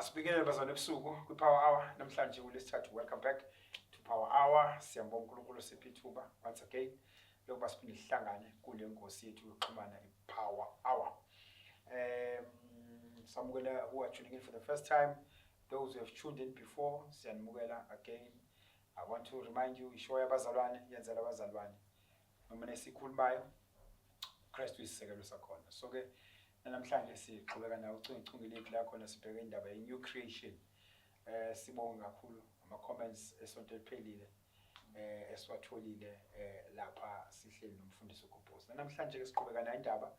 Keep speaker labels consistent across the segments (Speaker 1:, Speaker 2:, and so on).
Speaker 1: Asibikele bazana ebusuku kwi-Power Hour namhlanje kulesithathu. Welcome back to Power Hour. Siyambonga uNkulunkulu sipha ithuba once again lokuba siphinde sihlangane kule ngosi yethu yokuxhumana i-Power Hour. Samukela who are tuning in for the first time. Those who have tuned in before, siyanimukela again. I want to remind you, ishow yabazalwane yenzela abazalwane. Noma nesikhulumayo Christ uyisisekelo sakhona. So ke namhlanje siqhubeka nawo ucungile lakho nasibheka indaba ye new creation. Sibonga kakhulu ama comments esonto eliphelile esiwatholile lapha sihleli nomfundisi uGobhozi. Namhlanje ke siqhubeka na indaba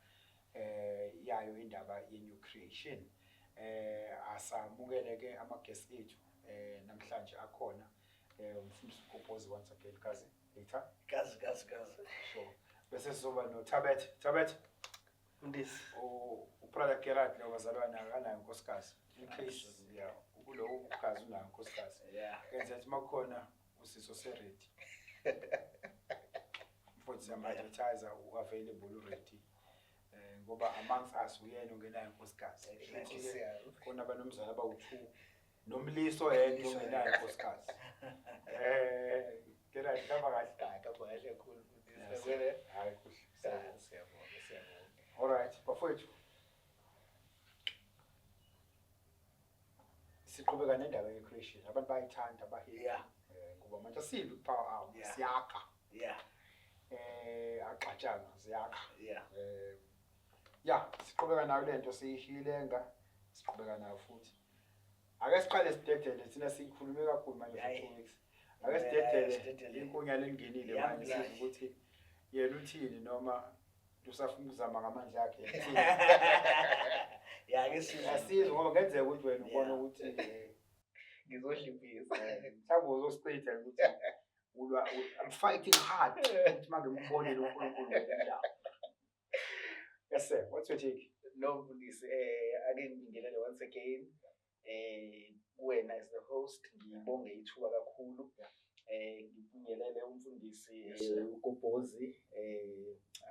Speaker 1: yayo indaba ye new creation. Asamukele ke ama guests ethu namhlanje akhona umfundisi uGobhozi once again kazi later
Speaker 2: Gazi.
Speaker 1: sure bese sizoba no Thabethe
Speaker 2: Undisi.
Speaker 1: Ubrother Gerald lo bazalwana akanayo inkosikazi in case yeah kulo ugazi unayo inkosikazi kenza ukuthi makhona usiso seready futhi ama advertiser available already ngoba amongst us uyena ongenayo inkosikazi khona abanomzana abawu2 nomliso yedwa ongenayo inkosikazi Gerald kaba kahle
Speaker 2: kakhulu
Speaker 1: hayi kuhle siyabonga all right bafowethu siqhubeka nendaba ye creation abantu bayithanda bahiya ngoba manje sibi Power Hour siyakha axatshana siyakha siqhubeka nayo lento siyihilenga siqhubeka nayo futhi ake siqale sidedele thina sikhulume kakhulu manje for 2 weeks ake sidedele inkunya lengenile manje sithi ukuthi yena uthini noma usafuna ukuzama ngamandla akhe
Speaker 2: ke
Speaker 1: asizwe ngoba ngenzeka ukuthi wena ubona ukuthi
Speaker 2: ngizohliphisa
Speaker 1: mhlawumbe uzostate ukuthi I'm fighting hard ukuthi manje ngibone lo uNkulunkulu ngiyala yes sir what's your take
Speaker 2: no Undisi ake ngibingelele once again wena as the host ngibonge ithuba kakhulu ngibingelele umfundisi uGobhozi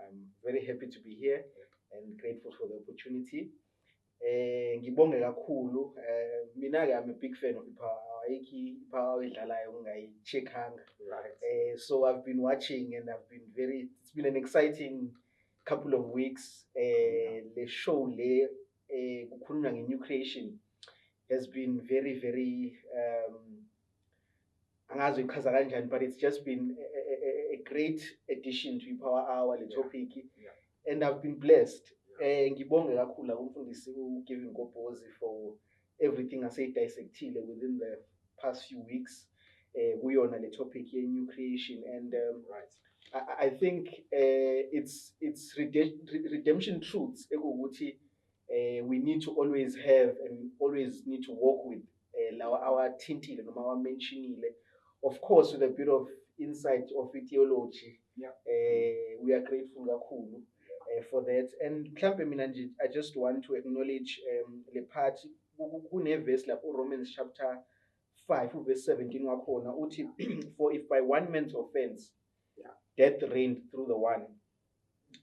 Speaker 2: I'm very happy to be here and grateful for the opportunity ngibonge kakhulu mina ke I'm a big fan of Power idlalayo ungayicheckanga so I've been watching and it's been an exciting couple of weeks the show le kukhulunywa nge-new creation has been very angazi ichaza kanjani but it's just been a great addition to Power Hour le topic and I've been blessed ngibonge kakhulu umfundisi uGiving Gobhozi for everything asayidissectile within the past few weeks kuyona le topic ye new creation and I think it's redemption truths ekuthi we need to always have and always need to walk with our tintile noma our mentionile of course with a bit of insight of theology we are grateful kakhulu for that and mhlambe mina nje I just want to acknowledge le part kune verse lapho Romans chapter 5 verse 17 wakhona uthi for if by one man's offense death reigned through the one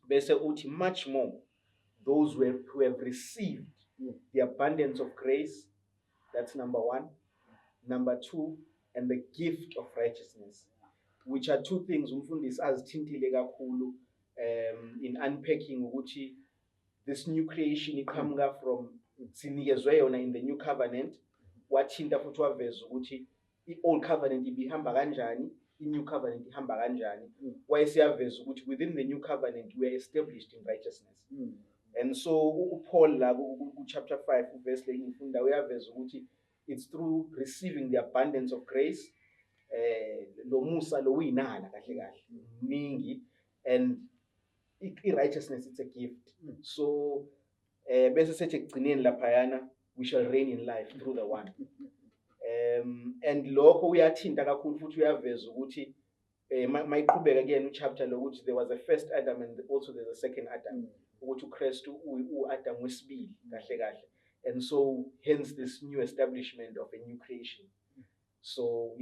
Speaker 2: bese uthi much more those who have received the abundance of grace, that's number 1. Number 2, and the gift of righteousness, which are two things umfundisi azithintile kakhulu in unpacking ukuthi this new creation iqhamuka from sinikezwe yona in the new covenant wathinta futhi waveza ukuthi i-old covenant ibihamba kanjani i-new covenant ihamba kanjani wayesiyaveza ukuthi within the new covenant we are established in righteousness and so uPaul la ku chapter 5 verse le ngifunda uyaveza ukuthi it's through receiving the abundance of grace lo musa lo uyinala kahle ningi and i-righteousness it's a gift so bese sethi ekugcineni laphayana we shall reign in life through the one and lokho uyathinta kakhulu futhi uyaveza ukuthi mayiqhubeka kuyena uchapter lokuthi there was a first Adam and also there's a second Adam ukuthi uKristu uAdam wesibili kahle and so hence this new establishment of a new creation so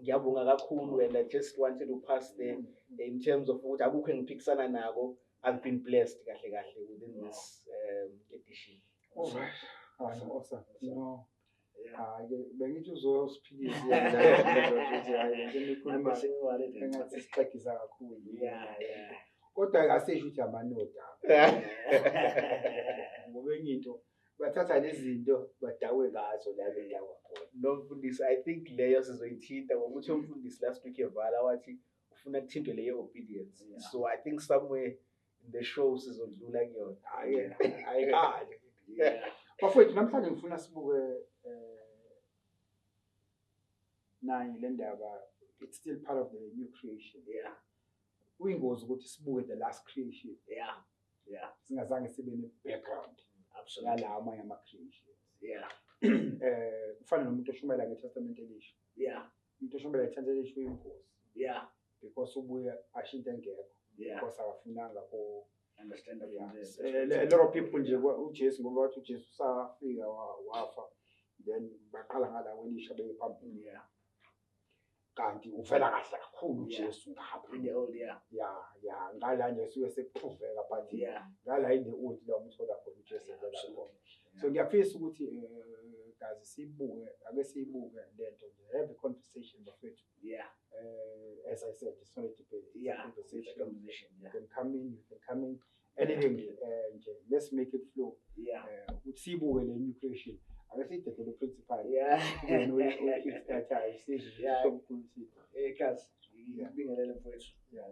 Speaker 2: ngiyabonga kakhulu and I just wanted to pass there in terms of ukuthi akukho engiphikisana nako I've been blessed kahle within this edition.
Speaker 1: All right. Hayi awesome. No.
Speaker 3: Yeah.
Speaker 1: Hayi bengithi uzosiphilisa ukuthi hayi lento
Speaker 3: Nami
Speaker 1: enikhuluma
Speaker 3: sengiwalete
Speaker 1: engathi sixegisa kakhulu.
Speaker 3: Yeah.
Speaker 1: Kodwa akasesho ukuthi amanoda. Ngoba enye into bathatha lezi zinto badakwe ngazo la bendawo khona.
Speaker 2: No mfundisi, I think leyo sizoyithinta ngokuthi umfundisi last week evala wathi ufuna kuthintwe leyo obedience.
Speaker 3: Yeah.
Speaker 2: So I think somewhere in the show sizodlula kuyona.
Speaker 1: Hayi ayikali.
Speaker 3: Yeah.
Speaker 1: Bafowethu namhlanje ngifuna sibuke nayi le ndaba, it's still part of the new creation.
Speaker 3: Yeah.
Speaker 1: Kuyingozi ukuthi sibuke the last creation
Speaker 3: Yeah.
Speaker 1: singazange sibe ne-background
Speaker 3: Absolutely.
Speaker 1: yala amanye ama-creations.
Speaker 3: Yeah.
Speaker 1: Kufana nomuntu oshumayela ngeTestament elisha.
Speaker 3: Yeah.
Speaker 1: Umuntu oshumayela ngeTestament elisha uyingozi
Speaker 3: Yeah.
Speaker 1: because ubuye ashintshe engekho
Speaker 3: Yeah.
Speaker 1: because akafunanga ko.
Speaker 3: Understandable.
Speaker 1: Yeah. A lot of people nje uJesu ngoba wathi uJesu usafika wafa then baqala ngala kwelisha bephambili.
Speaker 3: Yeah.
Speaker 1: Kanti uvela kahle kakhulu
Speaker 3: Yeah.
Speaker 1: uJesu ngapha.
Speaker 3: In the old, yeah.
Speaker 1: Yeah, ngala nje suke sekuphuveka but
Speaker 3: Yeah.
Speaker 1: ngala in the old la umthola khona uJesu ngala
Speaker 3: Absolutely.
Speaker 1: khona. So ngiyafisa ukuthi kazi sibuke ake sibuke lento nje, have a conversation bafethu.
Speaker 3: Yeah.
Speaker 1: As I said, it's not a debate, it's a
Speaker 3: Yeah.
Speaker 1: conversation.
Speaker 3: It's a conversation.
Speaker 1: You
Speaker 3: Yeah.
Speaker 1: can come in, you can come in. Anything nje, let's make it flow.
Speaker 3: Yeah.
Speaker 1: Ukuthi sibuke le new creation. Ake siyithethe lo principal.
Speaker 3: Yeah.
Speaker 1: When we kickstarter stage
Speaker 3: Yeah.
Speaker 1: somkhulu sithi.
Speaker 3: Because
Speaker 1: Yeah.
Speaker 3: ngibingelele mfowethu.
Speaker 1: Yeah.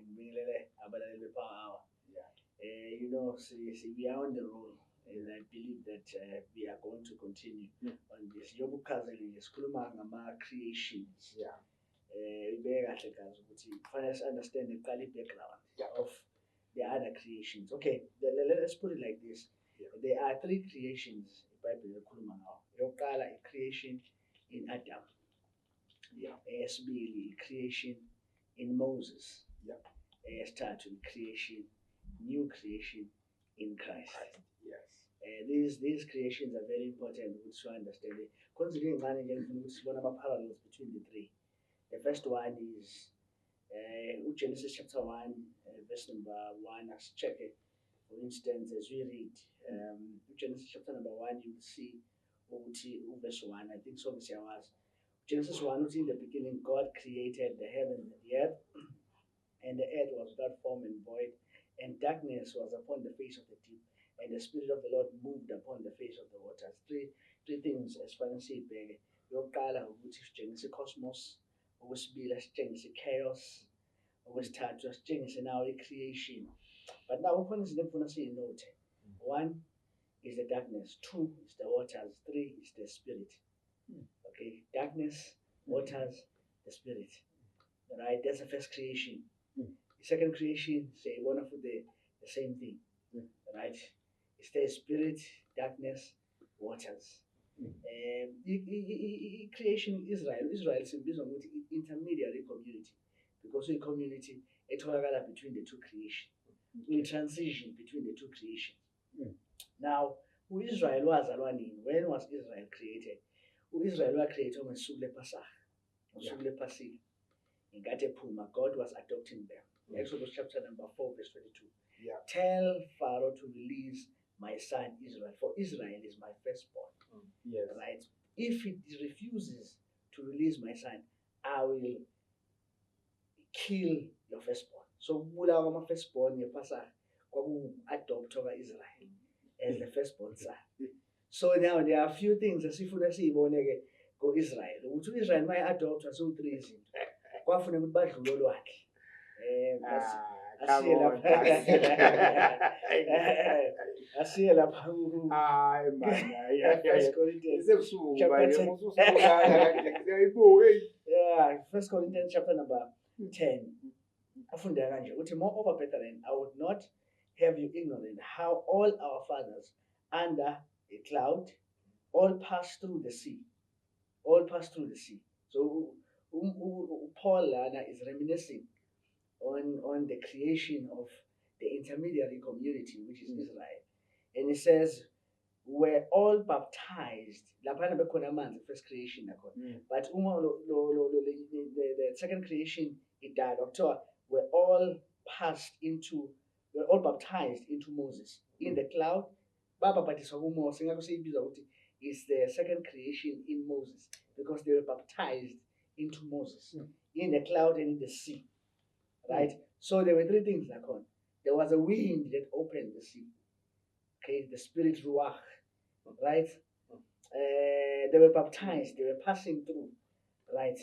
Speaker 3: Ngibingelele abalaleli bePower Hour.
Speaker 1: Yeah.
Speaker 3: You know, we are on the roll, and I believe that we are going to continue on this. Yobukhazeli sikhuluma ngama-creations.
Speaker 1: Yeah.
Speaker 3: Ibeke kahle kazi ukuthi kufanele si-understand iqala i-background of the other creations. Okay, let's put it like this.
Speaker 1: Yeah.
Speaker 3: There are three creations iBhayibheli ekhuluma ngawo. Yokuqala, i-creation in Adam.
Speaker 1: Yeah.
Speaker 3: Eyesibili, i-creation in Moses.
Speaker 1: Yeah.
Speaker 3: Eyesithathu, i-creation, new creation in Christ.
Speaker 1: Yes.
Speaker 3: These creations are very important to understand it. Considering one of the parallels between the three. The first one is Genesis chapter 1, verse number 1. Let's check it. For instance, as we read Genesis chapter number 1, you will see verse 1. I think so. Genesis 1, in the beginning, God created the heaven and the earth, and the earth was without form and void, and darkness was upon the face of the deep, and the Spirit of the Lord moved upon the face of the waters. Three things as far as siyibheke. Yokuqala ukuthi sitshengise cosmos, okwesibili sitshengise chaos, okwesithathu sitshengise now creation. But now ukhona izinto engifuna siyinote. One is the darkness, two is the waters, three is the spirit. Okay, darkness, waters, the spirit. Right, that's the first creation. The second creation, say one of the same thing. Right? It's the spirit, darkness, waters. Creation Israel simbizwa ngokuthi intermediary community, because we community etholakala between the two creations. We transition between the two creations. Now, Israel wazalwa nini? When was Israel created? Israel was created ngosuku lePasakha, ngosuku lePhasika. Inkathi ephuma, God was adopting them. Exodus chapter number 4, verse 22.
Speaker 1: Yeah.
Speaker 3: Tell Pharaoh to release my son Israel, for Israel is my firstborn.
Speaker 1: Yes.
Speaker 3: Right? If he refuses to release my son, I will kill your firstborn. So ubulawa kwama firstborn ngePasakha kwaku-adoptwa Israel as the firstborn son. So now there are a few things esifuna siyibone-ke ko-Israel. Ukuthi u-Israel uma e-adoptwa so-three izinto. Kwafuneka ukuthi badlule olwakhe. Asiye lapha. Asiye lapha.
Speaker 1: Hayi man.
Speaker 3: First Corinthians.
Speaker 1: Isebusuku
Speaker 3: Chapter
Speaker 1: manje
Speaker 3: 10.
Speaker 1: mususuka siyayibuka.
Speaker 3: Yeah, First Corinthians chapter number 10. Afunda kanje uthi, moreover, brethren, I would not have you ignorant how all our fathers under a cloud all passed through the sea. All passed through the sea. So Paul is reminiscing on the creation of the intermediary community, which is Israel. And he says, we're all baptized. Laphana bekhona amanzi, first creation. But the second creation, it died. We're all baptized into Moses in the cloud babhabhatiswa kuMose, ngakho siyibiza ukuthi is the second creation in Moses, because they were baptized into Moses in the cloud and in the sea, right? So there were three things that on. There was a wind that opened the sea, okay, the spirit ruach, right? They were baptized, they were passing through, right?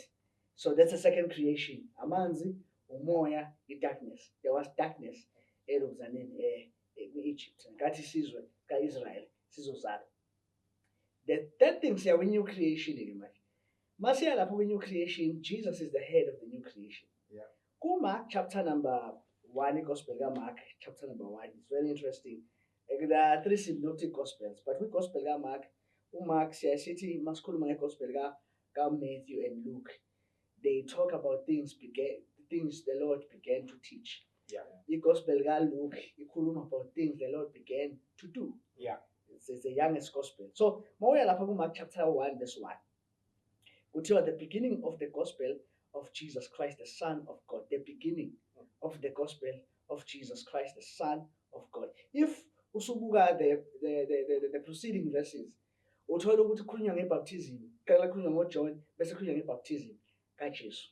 Speaker 3: So that's the second creation. Amanzi, umoya, darkness. There was darkness in Egypt. Kathi sizwe ka-Israel sizozala. The third thing siya when new creation manje. Masiya lapho when new creation, Jesus is the head of the new creation.
Speaker 1: Yeah.
Speaker 3: Mark chapter number 1, Gospel Mark chapter number 1. It's very interesting. There are 3 synoptic gospels, but with Gospel Mark, Mark siya maskhuluma ngeGospel ka Matthew and Luke. They talk about things the Lord began to teach.
Speaker 1: Yeah.
Speaker 3: The Gospel ka Luke ikhuluma about things the Lord began to do.
Speaker 1: Yeah.
Speaker 3: It's the youngest gospel. So mawuya lapha kuMark chapter 1 verse 1. Kuthiwa the beginning of the gospel of Jesus Christ, the Son of God. The beginning of the gospel of Jesus Christ, the Son of God. If usubuka the preceding verses, uthola ukuthi kukhulunywa ngebaptism, kuqala kukhulunywa ngoJohn, bese kukhulunywa ngebaptism kaJesu.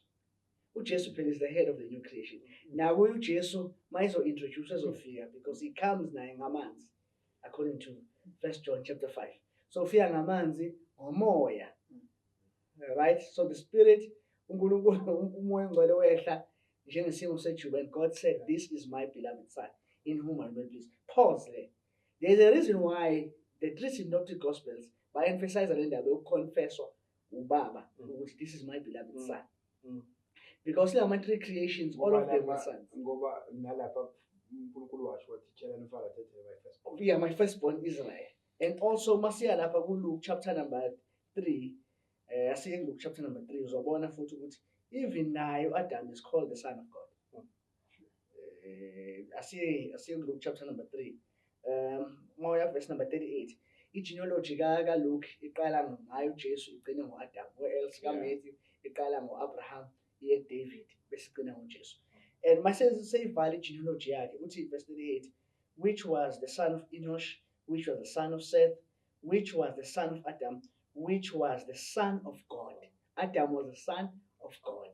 Speaker 3: uJesu phela is the head of the new creation. Now uJesu mayizo introduce ezofika because he comes naye ngamanzi according to 1 John chapter 5. So ufika ngamanzi ngomoya. Right? So the spirit uNkulunkulu umoya ngcwele wehla njengesimo sejuba, and God said, "This is my beloved son in whom I am well pleased." Pause there. There's a reason why the 3 synoptic gospels emphasize le ndaba yokuconfesswa ubaba ukuthi this is my beloved son. Because there are 3 creations, all of them were sons.
Speaker 1: Ngoba nalapha uNkulunkulu washo wathi tshela umfana Thabethe my firstborn.
Speaker 3: Yeah, my firstborn Israel. And also masiya lapha kuLuke chapter number 3. Asiye Luke chapter number 3 uzobona futhi ukuthi even naye Adam is called the son of God. Asiye Luke chapter number 3. Moya verse number 38. Genealogy ka Luke iqala ngayo uJesu igcine ngoAdam, whereas ka Matthew iqala ngoAbraham iye David bese igcina ngoJesu. And mase say valid genealogy yakhe uthi verse 38, which was the son of Enosh, which was the son of Seth, which was the son of Adam, which was the son of God. Adam was the son of God.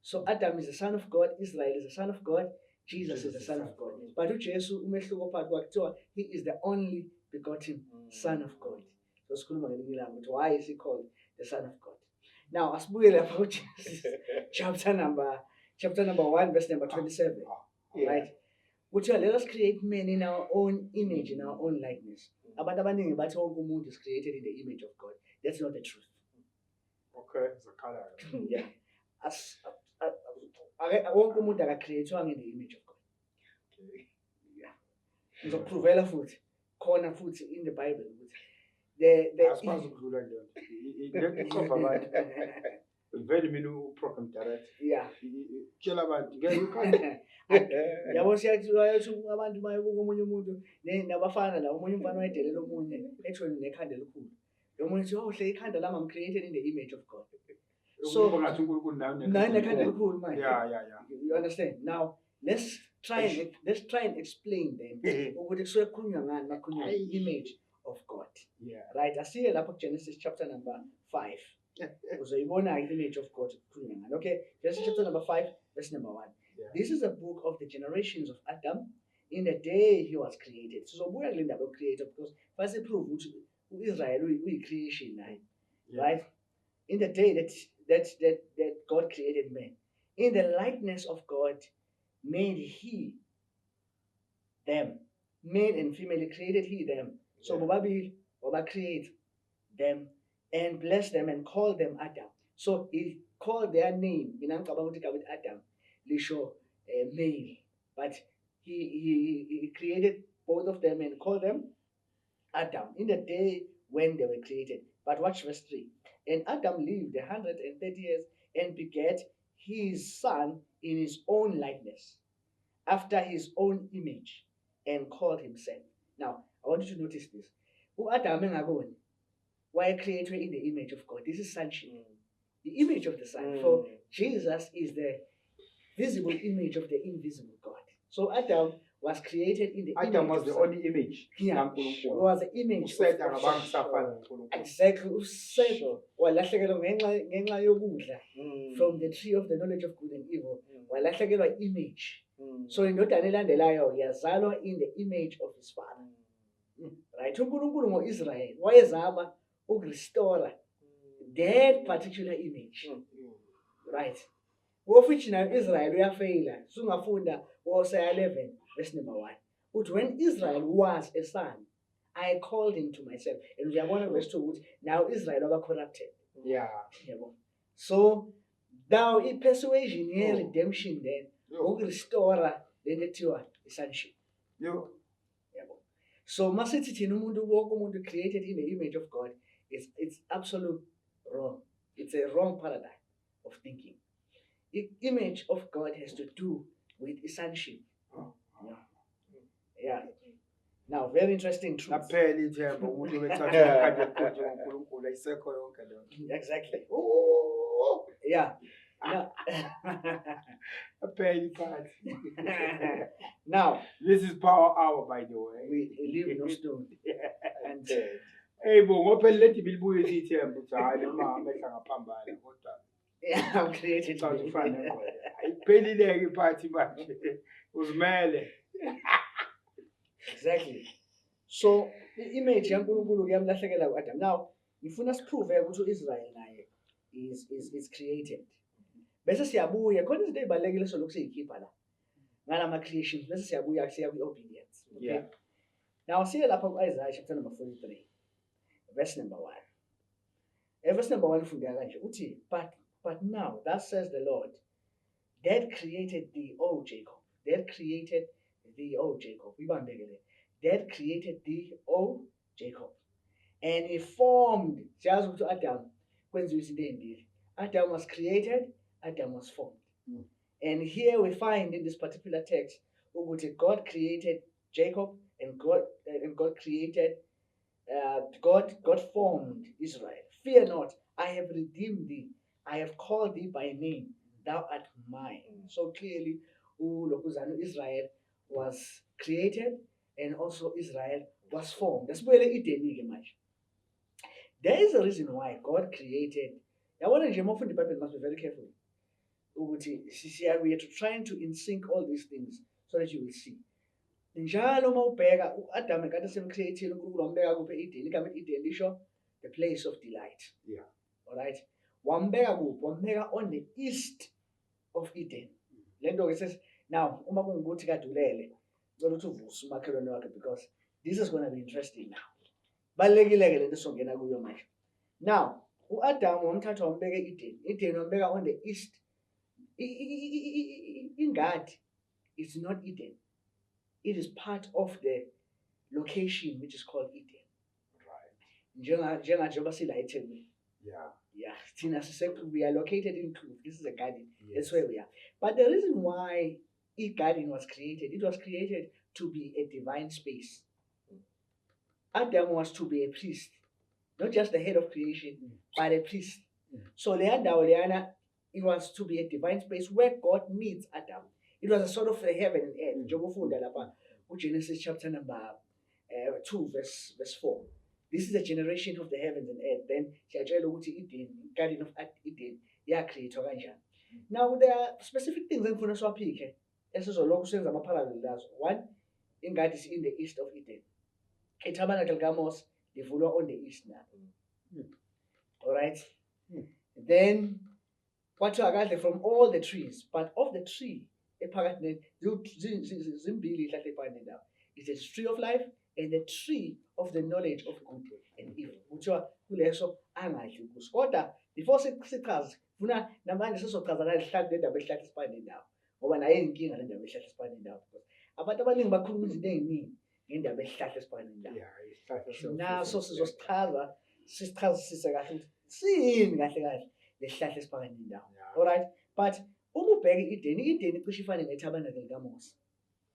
Speaker 3: So Adam is the son of God, Israel is the son of God, Jesus is the son of God. But uJesu umehluko phakathi kwakhe kuthiwa he is the only begotten son of God. So sikhuluma ngelinye ilanga ukuthi why is he called the son of God? Now asibuye lapha kuJesu chapter number 1 verse number 27. Right? Kuthiwa let us create men in our own image, in our own likeness. Abantu abaningi bathi wonke umuntu is created in the image of God. That's not the truth.
Speaker 1: Okay, it's a color.
Speaker 3: Yeah. Wonke umuntu akacreatwanga in the image of God.
Speaker 1: Okay.
Speaker 3: Yeah. Ngizokuprovela futhi khona futhi in the Bible ukuthi
Speaker 1: Asikwazi ukudlula le nto ikhomba abantu vele mina uprogram director.
Speaker 3: Yeah.
Speaker 1: Tshela abantu ngeke ukhande.
Speaker 3: Yabo siyathi abantu bayobuka omunye umuntu nabafana la omunye umfana wayedelela omunye ethweni nekhanda elikhulu. Lo muntu uthi hle ikhanda lami am created in the image of God. So
Speaker 1: ngathi uNkulunkulu
Speaker 3: naye nekhanda elikhulu manje.
Speaker 1: Yeah.
Speaker 3: You understand? Now let's try and explain them ukuthi kusuke kukhulunywa ngani makhulunywa image of God.
Speaker 1: Yeah.
Speaker 3: Right? Asiye lapho Genesis chapter number 5. Uzoyibona image of God kukhulunywa ngani. Okay? Genesis chapter number 5 verse number 1.
Speaker 1: Yeah.
Speaker 3: This is a book of the generations of Adam in the day he was created. So buya kule ndaba creator because first prove ukuthi uIsrael uyi-creation naye. Right? In the day that God created man, in the likeness of God made he them, male and female created he them. So bobabili create them and bless them and call them Adam. So he called their name. Minangicabanga ukuthi Adam lisho male, but he created both of them and called them Adam in the day when they were created. But watch verse 3. And Adam lived 130 years and begat his son in his own likeness, after his own image, and called him Seth. Now, I want you to notice this. Adam engakoni, why created in the image of God? This is sonship. The image of the Son. For Jesus is the visible image of the invisible God. So Adam was created in the
Speaker 1: Adam
Speaker 3: image
Speaker 1: was
Speaker 3: of
Speaker 1: the
Speaker 3: Son.
Speaker 1: only image.
Speaker 3: Yeah,
Speaker 1: kaNkulunkulu.
Speaker 3: was the image
Speaker 1: Uset
Speaker 3: of
Speaker 1: akabanga
Speaker 3: Son.
Speaker 1: kusafana noNkulunkulu.
Speaker 3: Exactly. Uset
Speaker 2: Sure.
Speaker 3: walahlekelwa ngenxa yokudla
Speaker 2: Mm.
Speaker 3: from the tree of the knowledge of good and evil. Walahlekelwa image.
Speaker 2: Mm.
Speaker 3: So indodana elandelayo yazalwa in the image of his father. Right? uNkulunkulu ngo-Israel wayezama ukurestore that particular image. Right? Of which now Israel uyafeyila. Sungafunda Hosea 11 verse number 1. But when Israel was a son, I called him to myself. And we are going to verse 2. Now Israel was corrupted.
Speaker 1: Yeah.
Speaker 3: So now in persuasion here, redemption then, ukurestore le nto ethiwa sonship. So masithi thina umuntu wonke umuntu created in the image of God, it's absolute wrong. It's a wrong paradigm of thinking. The image of God has to do with sonship. Yeah. Now, very interesting truth.
Speaker 1: Laphela ithemba umuntu bethatha ngaphandle koNkulunkulu ayisekho yonke le nto.
Speaker 3: Exactly. Yeah. Now,
Speaker 1: Laphela iphathi.
Speaker 3: now,
Speaker 1: This is power hour, by the way.
Speaker 3: we leave no stone. And
Speaker 1: Hey bo ngophela lethi bilibuye ithemba ukuthi hayi noma amehla ngaphambana kodwa
Speaker 3: I'm created to
Speaker 1: South
Speaker 3: be
Speaker 1: Africa. Ayiphelileke iphathi manje. Uzimele.
Speaker 3: Exactly. So the image yaNkulunkulu kuyamlahlekela uAdam. Now, ngifuna siprove ukuthi uIsrael naye is created. Bese siyabuya khona izinto ezibalekile so lokhu siyikhipha la. Ngalama creations bese siya obedience. Okay.
Speaker 1: Yeah.
Speaker 3: Now see lapha kuIsaiah chapter number 43. Verse number 1. Verse number 1 ufunda kanje uthi but now thus says the Lord that created thee, O Jacob. That created thee, O Jacob. That created thee, O Jacob. And he formed, just with Adam, when you see the Adam was created, Adam was formed. And here we find in this particular text, God created Jacob and God created, God formed Israel. Fear not, I have redeemed thee. I have called thee by name. Thou art mine. So clearly, Israel was created and also Israel was formed. That's where it there is a reason why God created. I want to the Bible must be very careful. We are trying to in sync all these things so that you will see. Njalo mawubheka uAdam ekade semcreatile uNkulunkulu wambeka kuphi eEden. Igama eEden lisho the place of delight.
Speaker 1: Yeah.
Speaker 3: All right. Wambeka kuphi? Wambeka on the east of Eden. Lento ke says now uma kungukuthi kadulele ngicela ukuthi uvuse umakhelwane wakhe because this is going to be interesting now. Balekile ke lento songena kuyo manje. Now uAdam wamthatha wambeka eEden. Eden wambeka on the east. In God, it's not Eden. It is part of the location which is called Eden. Right. Njengoba sila eThekwini.
Speaker 1: Yeah.
Speaker 3: Yeah. We are located in Kloof. This is a garden.
Speaker 1: Yes.
Speaker 3: That's where we are. But the reason why a garden was created, it was created to be a divine space. Adam was to be a priest. Not just the head of creation, but a priest. So Leana, it was to be a divine space where God meets Adam. It was a sort of a heaven and earth. Genesis chapter number 2, verse 4. This is the generation of the heavens and earth. Then Eden, Garden of Eden, created. Now there are specific things in Funa Swapike. As is a long sense of a parallel. One, in God is in the east of Eden. A tabernacle gamos, the Fula on the east now. Alright. Then what you are from all the trees, but of the tree, a paradigm, it's a tree of life and the tree of the knowledge of good and evil. Which are kuleso angadli kuso. Kodwa before sichaza funa namanje sizochaza la ihlala le ndaba ehlala isipande ndawo. Ngoba naye inkinga le ndaba ehlala isipande ndawo. Abantu abaningi bakhuluma izinto eziningi ngendaba ehlala isipande ndawo. Yeah, naso sizosichaza sisichazisise kahle ukuthi siyini kahle kahle lehlala isipande ndawo. All right, but uma ubheka Eden icishe ifane netabernacle kaMose.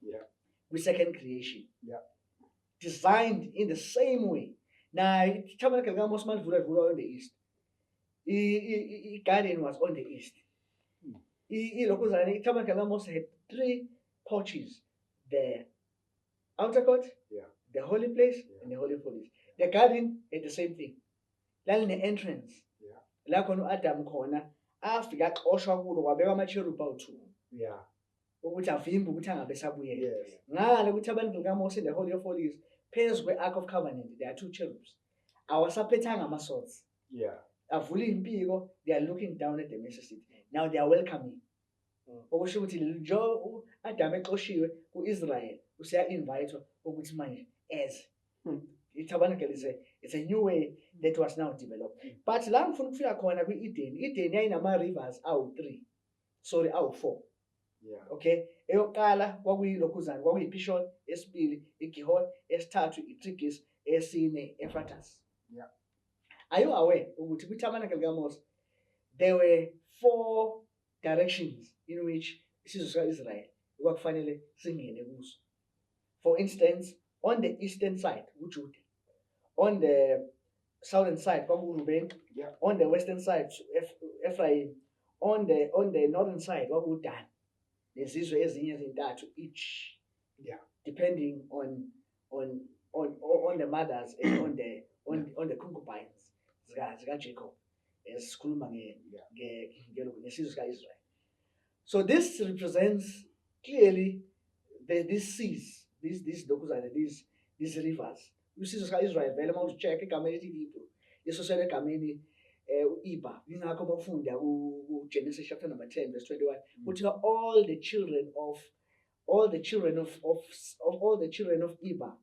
Speaker 1: Yeah.
Speaker 3: With second creation.
Speaker 1: Yeah.
Speaker 3: Designed in the same way. Now, tabernacle kaMose manivula on the east. The garden was on the east. The tabernacle kaMose had 3 porches there outer court,
Speaker 1: Yeah.
Speaker 3: the holy place, and the holy of holies. The garden is the same thing. Lali entrance.
Speaker 1: Yeah.
Speaker 3: La khona uAdam khona afika xoshwa kulo kwabeka ama-cherub awu-2
Speaker 1: Yeah.
Speaker 3: ukuthi avimbe ukuthi angabe sabuyela.
Speaker 1: Yes.
Speaker 3: Ngale kuTabernacle kaMose in the holy of holies, phezu kwe-ark of covenant, there are 2 cherubs. Awasaphethanga ama-swords.
Speaker 1: Yeah.
Speaker 3: Avula impiko, they are looking down at the mercy seat. Now they are welcoming. Okusho ukuthi njo uAdam exoshiwe ku-Israel useya-invitwa ukuthi manje eze. I-tabernacle is a new way that was now developed. But la ngifuna ukufika khona kwi-Eden. Eden yayinama-rivers awu-3. Sorry, awu-4.
Speaker 1: Yeah.
Speaker 3: Okay, eyokuqala kwakuyilokhuzana, kwakuyiPishon, esibili iGihon, esithathu iTigris, esine Euphrates.
Speaker 1: Yeah.
Speaker 3: Are you aware ukuthi kwi-Tabernacle kaMose there were 4 directions in which isizwe sika-Israel kwakufanele singene kuzo? For instance, on the eastern side uJudah, on the southern side kwakuReuben,
Speaker 1: Yeah.
Speaker 3: on the western side Ephraim, on the northern side kwakuDan. Nezizwe ezinye ezintathu each.
Speaker 1: Yeah.
Speaker 3: Depending on the mothers and on the concubines zika Jacob. Esikhuluma ngesizwe sika-Israel. So this represents clearly these seas, these lokhuzana, these rivers. Isizwe sika-Israel vele uma ucheck igama elithi Hebrew isosele egameni Iba. Ingakho bafunda ku-Genesis chapter number 10 verse 21 kuthiwa all the children of Iba,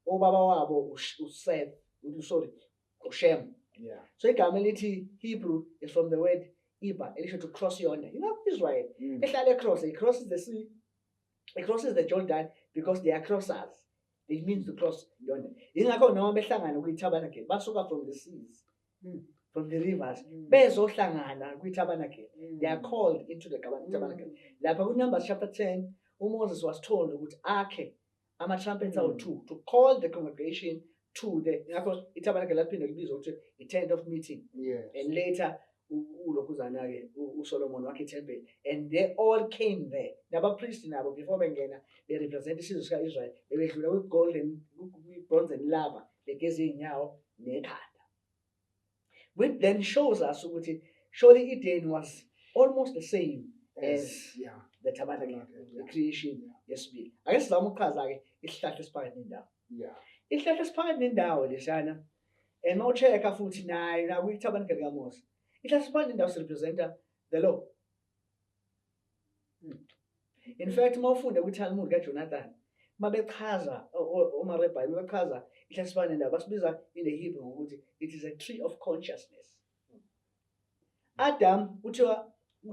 Speaker 3: obaba wabo uSeth, uShem.
Speaker 1: Yeah.
Speaker 3: So igama elithi Hebrew is from the word Iba, elisho to cross yonder. You know Israel ehlala across, it crosses the sea, it crosses the Jordan because they are crossers. It means to cross yonder. Ingakho noma behlangana kwi-tabernacle basuka from the seas, from the rivers, bezohlangana kwi-tabernacle. They are called into the tabernacle. Lapha ku-Numbers chapter 10, Moses was told ukuthi akhe ama-trumpets awu-2 to call the congregation to the tabernacle laphinde libizwa ukuthi i-tent of meeting.
Speaker 1: Yes.
Speaker 3: And later ulokhuzana-ke uSolomon wakhe iTemple, and they all came there. Nabapriesti nabo before bengena they represent isizwe sika-Israel, bebedlula kwi-bronze and lava begeza iy'nyawo nekhanda. Which then shows us ukuthi surely Eden was almost the same as the tabernacle, the creation yesibili. Ake sizame ukuchaza-ke isihlahla esiphakathi nendawo.
Speaker 1: Yeah.
Speaker 3: Isihlahla esiphakathi nendawo lesiyana, and mawucheka futhi nayo nakwi-tabernacle kaMose, isihlahla esiphakathi nendawo sirepresenta the law. In fact, mawufunda kwi-Talmud kaJonathan, mabechaza omaRebhayi bechaza isihlahla esiphakathi nendawo basibiza in the Hebrew ngokuthi it is a tree of consciousness. Adam,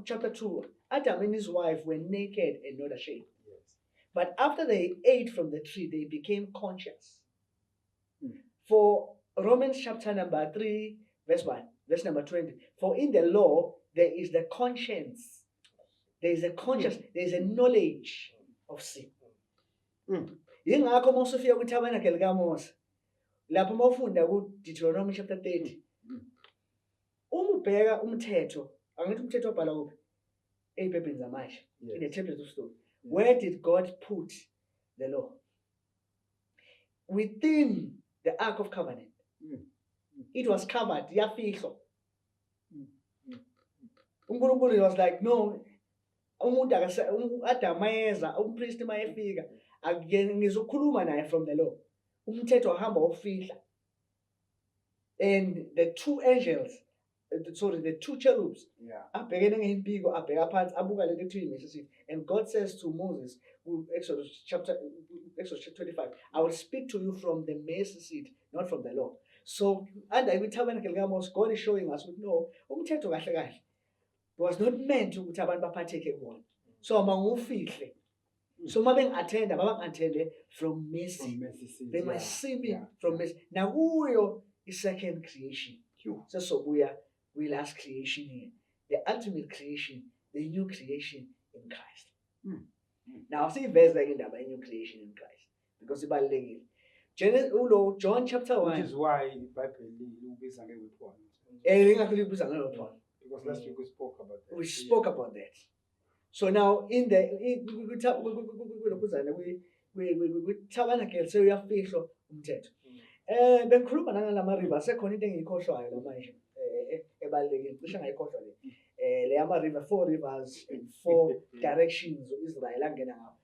Speaker 3: chapter 2, Adam and his wife were naked and not ashamed.
Speaker 1: Yes.
Speaker 3: But after they ate from the tree, they became conscious. For Romans chapter number 3, verse 1, verse number 20. For in the law, there is the conscience. There is a conscience, there is a knowledge of sin. Yingakho mawusufika kwi-tabernacle kaMose, lapho mawufunda ku-Deuteronomy chapter 30. Ubheka umthetho, angithi umthetho obhala kuphi? Ey'phepheni zamanje, in the tablets of stone. Where did God put the law? Within the Ark of Covenant. It was covered, yafihlwa. uNkulunkulu was like, no, umuntu Adam mayeza, umpriest mayefika, ngizokhuluma naye from the law. Umthetho wahamba wofihla. And the 2 angels, the 2 cherubs, abhekene ngempiko, abheka phansi, abuka lento ekuthiwa imercy seat. And God says to Moses, Exodus chapter 25, I will speak to you from the mercy seat, not from the law. So under kwi-tabernacle kaMose, God is showing us, no, umthetho kahle kahle was not meant ukuthi abantu baphatheke kuwona. So mangufihle. So uma bengi-attenda, babang-attende from mercy. They must see me from mercy. Nakuyo i-second creation. Sesobuya kwi-last creation here. The ultimate creation, the new creation in Christ. Now siyiveza indaba ye-new creation in Christ because ibalulekile. John chapter 1.
Speaker 1: Which is why iBhayibheli libiza nge-weapon.
Speaker 3: Ingakho libiza nge-weapon.
Speaker 1: Because last week we spoke about that.
Speaker 3: We spoke about that. So now in the Tabernacle seyafihlwa umthetho. Bengikhuluma nangala river sekhona into engiyikhohlwayo la manje ebalekile cishe ngayikhohlwa le. Le ama river, 4 rivers in 4 directions uIsrael angena ngawo.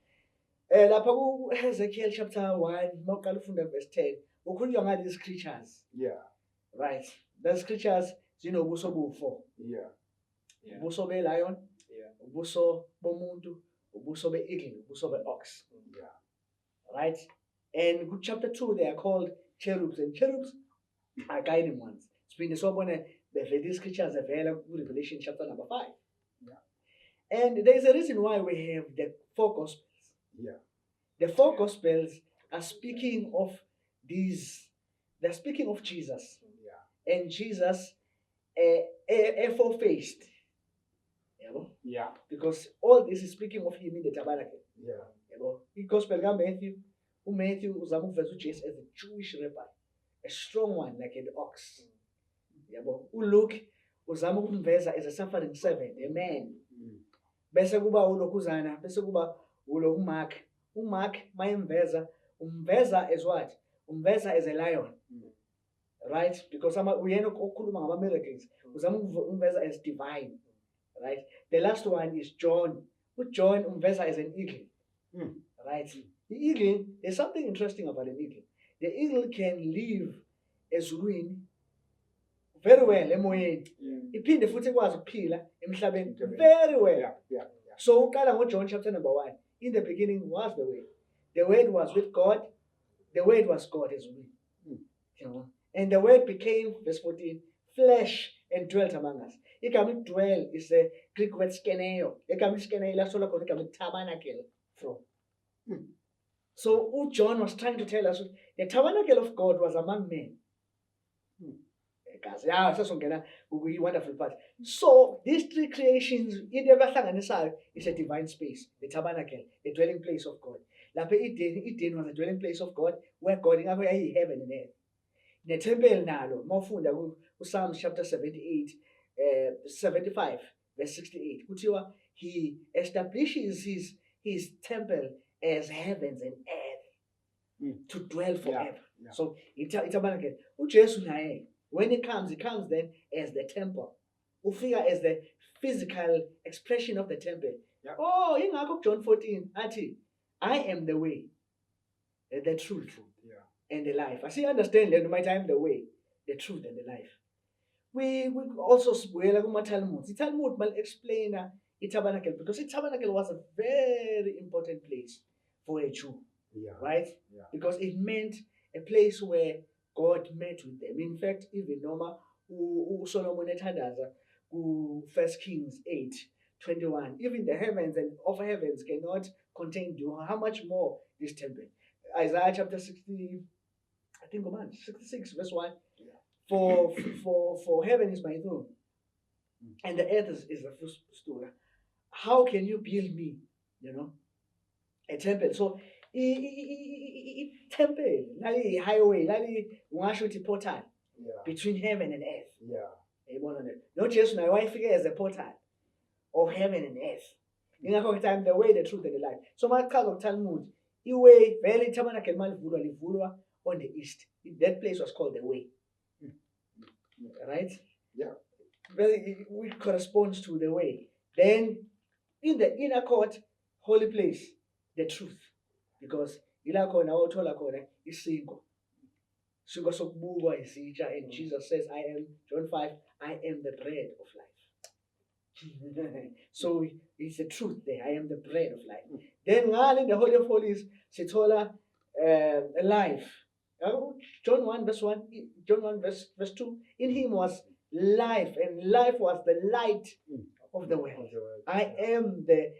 Speaker 3: Lapha ku Ezekiel chapter 1 mawuqala ufunda verse 10 ukhulunywa ngalezi creatures.
Speaker 1: Yeah.
Speaker 3: Right. Those creatures zinobuso obu4.
Speaker 1: Yeah.
Speaker 3: Ubuso be-lion,
Speaker 1: Yeah.
Speaker 3: ubuso bomuntu, ubuso be-eagle, ubuso be-ox.
Speaker 1: Yeah.
Speaker 3: Right? And good chapter 2 they are called cherubs, and cherubs are guiding ones. Siphinde sobone these creatures avela ku Revelation chapter number 5.
Speaker 1: Yeah.
Speaker 3: And there is a reason why we have the 4 gospels.
Speaker 1: Yeah.
Speaker 3: The 4 gospels are speaking of these, they're speaking of Jesus.
Speaker 1: Yeah.
Speaker 3: And Jesus a 4-faced.
Speaker 1: Yeah.
Speaker 3: Because all this is speaking of him in the tabernacle.
Speaker 1: Yeah.
Speaker 3: Gospel Matthew, Matthew uzama ukuveza uJesu as a Jewish rabbi, a strong one like an ox. Luke uzama ukumveza as a suffering servant, a man. Bese kuba ulokhuzana, bese kuba ulo Mark. Mark mayemveza, umveza as what? Umveza as a lion. Right? Because uyena okukhuluma ngama miracles, uzama umveza as divine. Right? The last one is John. John umveza as an eagle. Right? The eagle, there's something interesting about an eagle. The eagle can live ezulwini very well emoyeni. Iphinde futhi ikwazi ukuphila emhlabeni very well.
Speaker 1: Yeah.
Speaker 3: So uqala ngoJohn chapter number 1. In the beginning was the Word. The Word was with God. The Word was God ezulwini. And the Word became, verse 14, flesh and dwelt among us. Igama dwell is the Greek word skeneo. Igama skeneo lasola khona igama tabernacle from. So John was trying to tell us the tabernacle of God was among men. Yeah, that's a wonderful part. So these 3 creations is a divine space, the tabernacle, the dwelling place of God. Eden was a dwelling place of God where God in heaven and earth. The temple nalo, mawufunda Psalms chapter 78, 75, verse 68. Kuthiwa he establishes his temple as heavens and earth to dwell forever.
Speaker 1: Yeah.
Speaker 3: So itabernacle. uJesu naye, when he comes then as the temple. Ufika as the physical expression of the temple.
Speaker 1: Yeah.
Speaker 3: Oh, ingakho John 14 athi, I am the way, the truth, and the life. I see, understand that my time the way, the truth, and the life. We also sibuyela kuma Talmud. The Talmud will explain the tabernacle because the tabernacle was a very important place for a Jew, right?
Speaker 1: Yeah.
Speaker 3: Because it meant a place where God met with them. In fact, even Noma Solomon ethandaza ku 1 Kings 8:21. Even the heavens and of heavens cannot contain you. How much more this temple? Isaiah chapter 60. I think 66 verse 1. For heaven is my throne, and the earth is the footstool. How can you build me? A temple. So temple, lali highway, lali ungasho uthi portal between heaven and earth.
Speaker 1: Yeah.
Speaker 3: Not just now, why figure as a portal of heaven and earth. Ingakho time the way, the truth, and the life. So my of Talmud, iway vele tabernacle livulwa on the east. That place was called the way. Right?
Speaker 1: Yeah.
Speaker 3: Which corresponds to the way. Then in the inner court, holy place, the truth. Because ila khona othola khona isingo. Singo sokubukwa isitsha, and Jesus says, I am, John 5, I am the bread of life. So it's the truth there. I am the bread of life. Then in the Holy of Holies, sithola life. John 1 verse 1, John 1 verse 2. In him was life, and life was the light of the world. I am the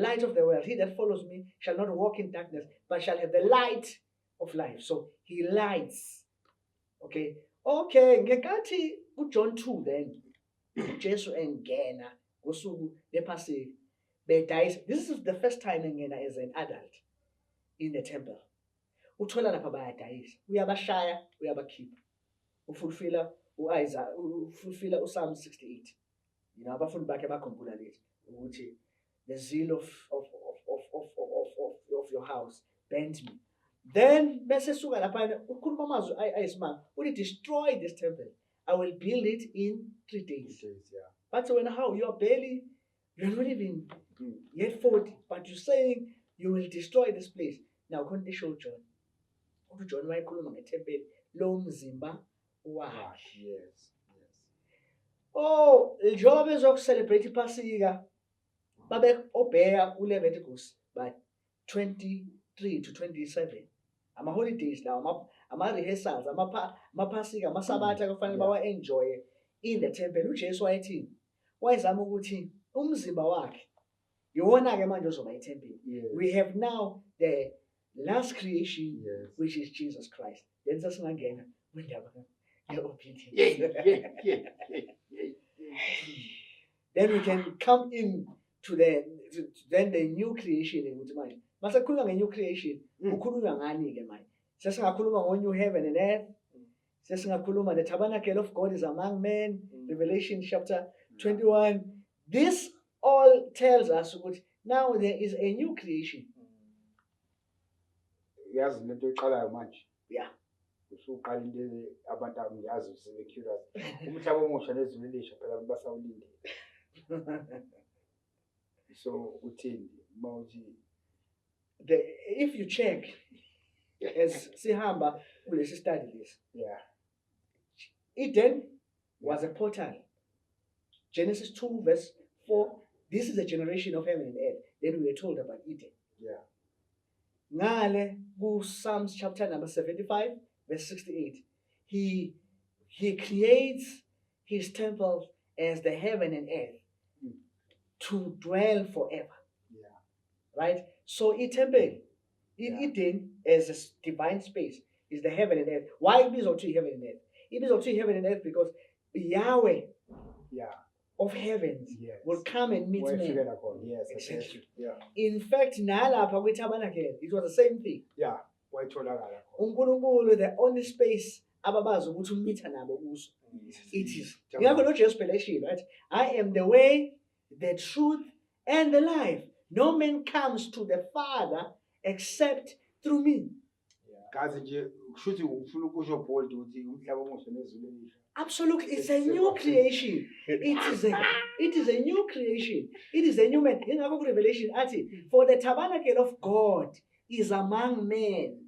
Speaker 3: light of the world. He that follows me shall not walk in darkness, but shall have the light of life. So he lights. Okay. Ngekathi John 2 then. Jesu engena ngosuku lePhasika. This is the first time engena as an adult in the temple. Uthola lapha bayadayisa. Uyabashaya, uyabakhipha. Ufulfilla uIsaiah, ufulfilla uPsalm 68. Abafundi bakhe bakhumbula lezi ukuthi the zeal of your house, bend me. Then bese suka lapha ukhuluma amazwi ayisimanga uthi destroy this temple. I will build it in 3 days.
Speaker 1: Yeah.
Speaker 3: But when how you're not even yet 40, but you're saying you will destroy this place. Now can't show John. John wayekhuluma ngeThempeli lomzimba wakhe.
Speaker 1: Yes.
Speaker 3: Oh, njengoba bezokucelebrate iPhasika babe obheya uLeviticus by 23 to 27. Ama-holidays lawo, ama-rehearsals, amaphasika, amasabatha kufanele bawa-enjoye in the temple. uJesu wayethini? Wayezama ukuthi umzimba wakhe iwona-ke manje ozoba ithempeli. We have now the last creation, which is Jesus Christ. Then sasingangena kwindaba ye-obedience. Then we can come in to the new creation ukuthi manje masakhuluma nge-new creation ukhulunywa ngani-ke manje? Sesingakhuluma ngo-new heaven and earth, sesingakhuluma the tabernacle of God is among men, Revelation chapter 21. This all tells us ukuthi now there is a new creation.
Speaker 1: Yazi lento eqalayo manje.
Speaker 3: Yeah.
Speaker 1: Usuqala into abantu angiyazi usebe-curious. Umhlaba omusha nezulu elisha phela basawulinde. So uthini mawuthi
Speaker 3: if you check as sihamba kulesi study this, Eden was a portal. Genesis 2 verse 4, this is the generation of heaven and earth. Then we were told about Eden. Ngale ku Psalms chapter number 75 verse 68, he creates his temple as the heaven and earth to dwell forever. Right? So temple in Eden as a divine space is the heaven and earth. Why it is also heaven and earth? It is also heaven and earth because Yahweh of heavens will come and meet men. Exactly. In fact, nalapha kwiTabernacle, it was the same thing. uNkulunkulu the only space ababazi ukuthi umitha nabo kuso. It is. Ngakho lo Jesu phela eshilo, right? I am the way, the truth, and the life. No man comes to the Father except through me. Absolutely, it's a new creation. It is a new creation. It is a new man. In Revelation, for the tabernacle of God is among men.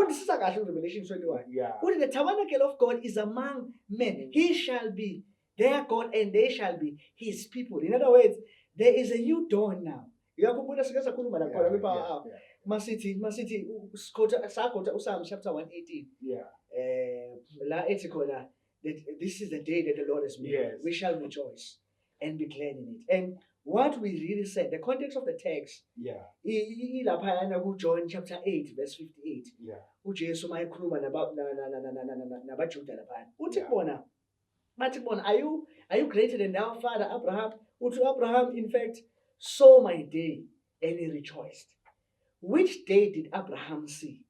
Speaker 3: This is Revelation 21. The tabernacle of God is among men. He shall be their God and they shall be his people. In other words, there is a new dawn now. Masithi sakota Psalm chapter 118. La ethi khona this is the day that the Lord has made. We shall rejoice and be glad in it. And what we really said, the context of the text, ilaphayana ku John chapter 8 verse 58. uJesu mayekhuluma nabaJuda laphana. Uthi bona, bathi bona, are you greater than our father Abraham? Uthi Abraham in fact saw my day and he rejoiced. Which day did Abraham see?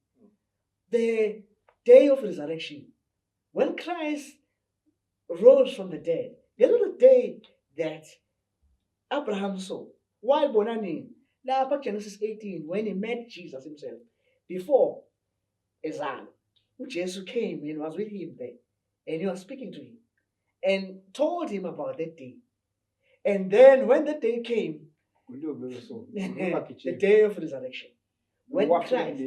Speaker 3: The day of resurrection. When Christ rose from the dead, that was the day that Abraham saw. Why bonani? Lapha Genesis 18, when he met Jesus himself, before Ezan, Jesus came and was with him there, and he was speaking to him, and told him about that day. And then when the day came, the day of resurrection, when Christ,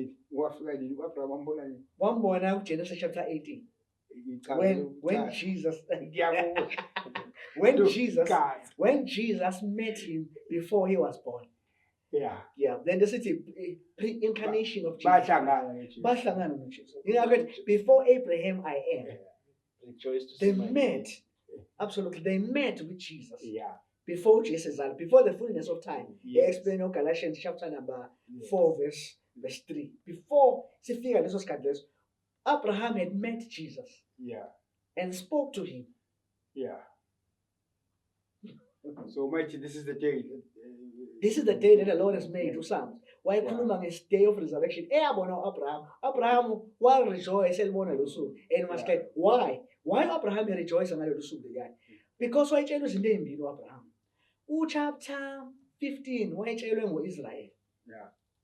Speaker 3: Genesis chapter 18, when Jesus when Jesus met him before he was born. Then the city pre-incarnation of Jesus. Before Abraham I am. They met. Absolutely, they met with Jesus. Before Jesus, before the fullness of time. They explain in Galatians chapter number 4 verse 3. Before Abraham had met Jesus. And spoke to him.
Speaker 1: So mighty, this is the day.
Speaker 3: This is the day that the Lord has made to Psalms. Why khuluma nges day of resurrection? Eyabona Abraham while rejoice elibona lo suku. And must say why? Why Abraham rejoice ngalolu suku leyani? Because wayetshelwe izinto ezimbili uAbraham. Chapter 15 wayetshelwe ngoIsrael.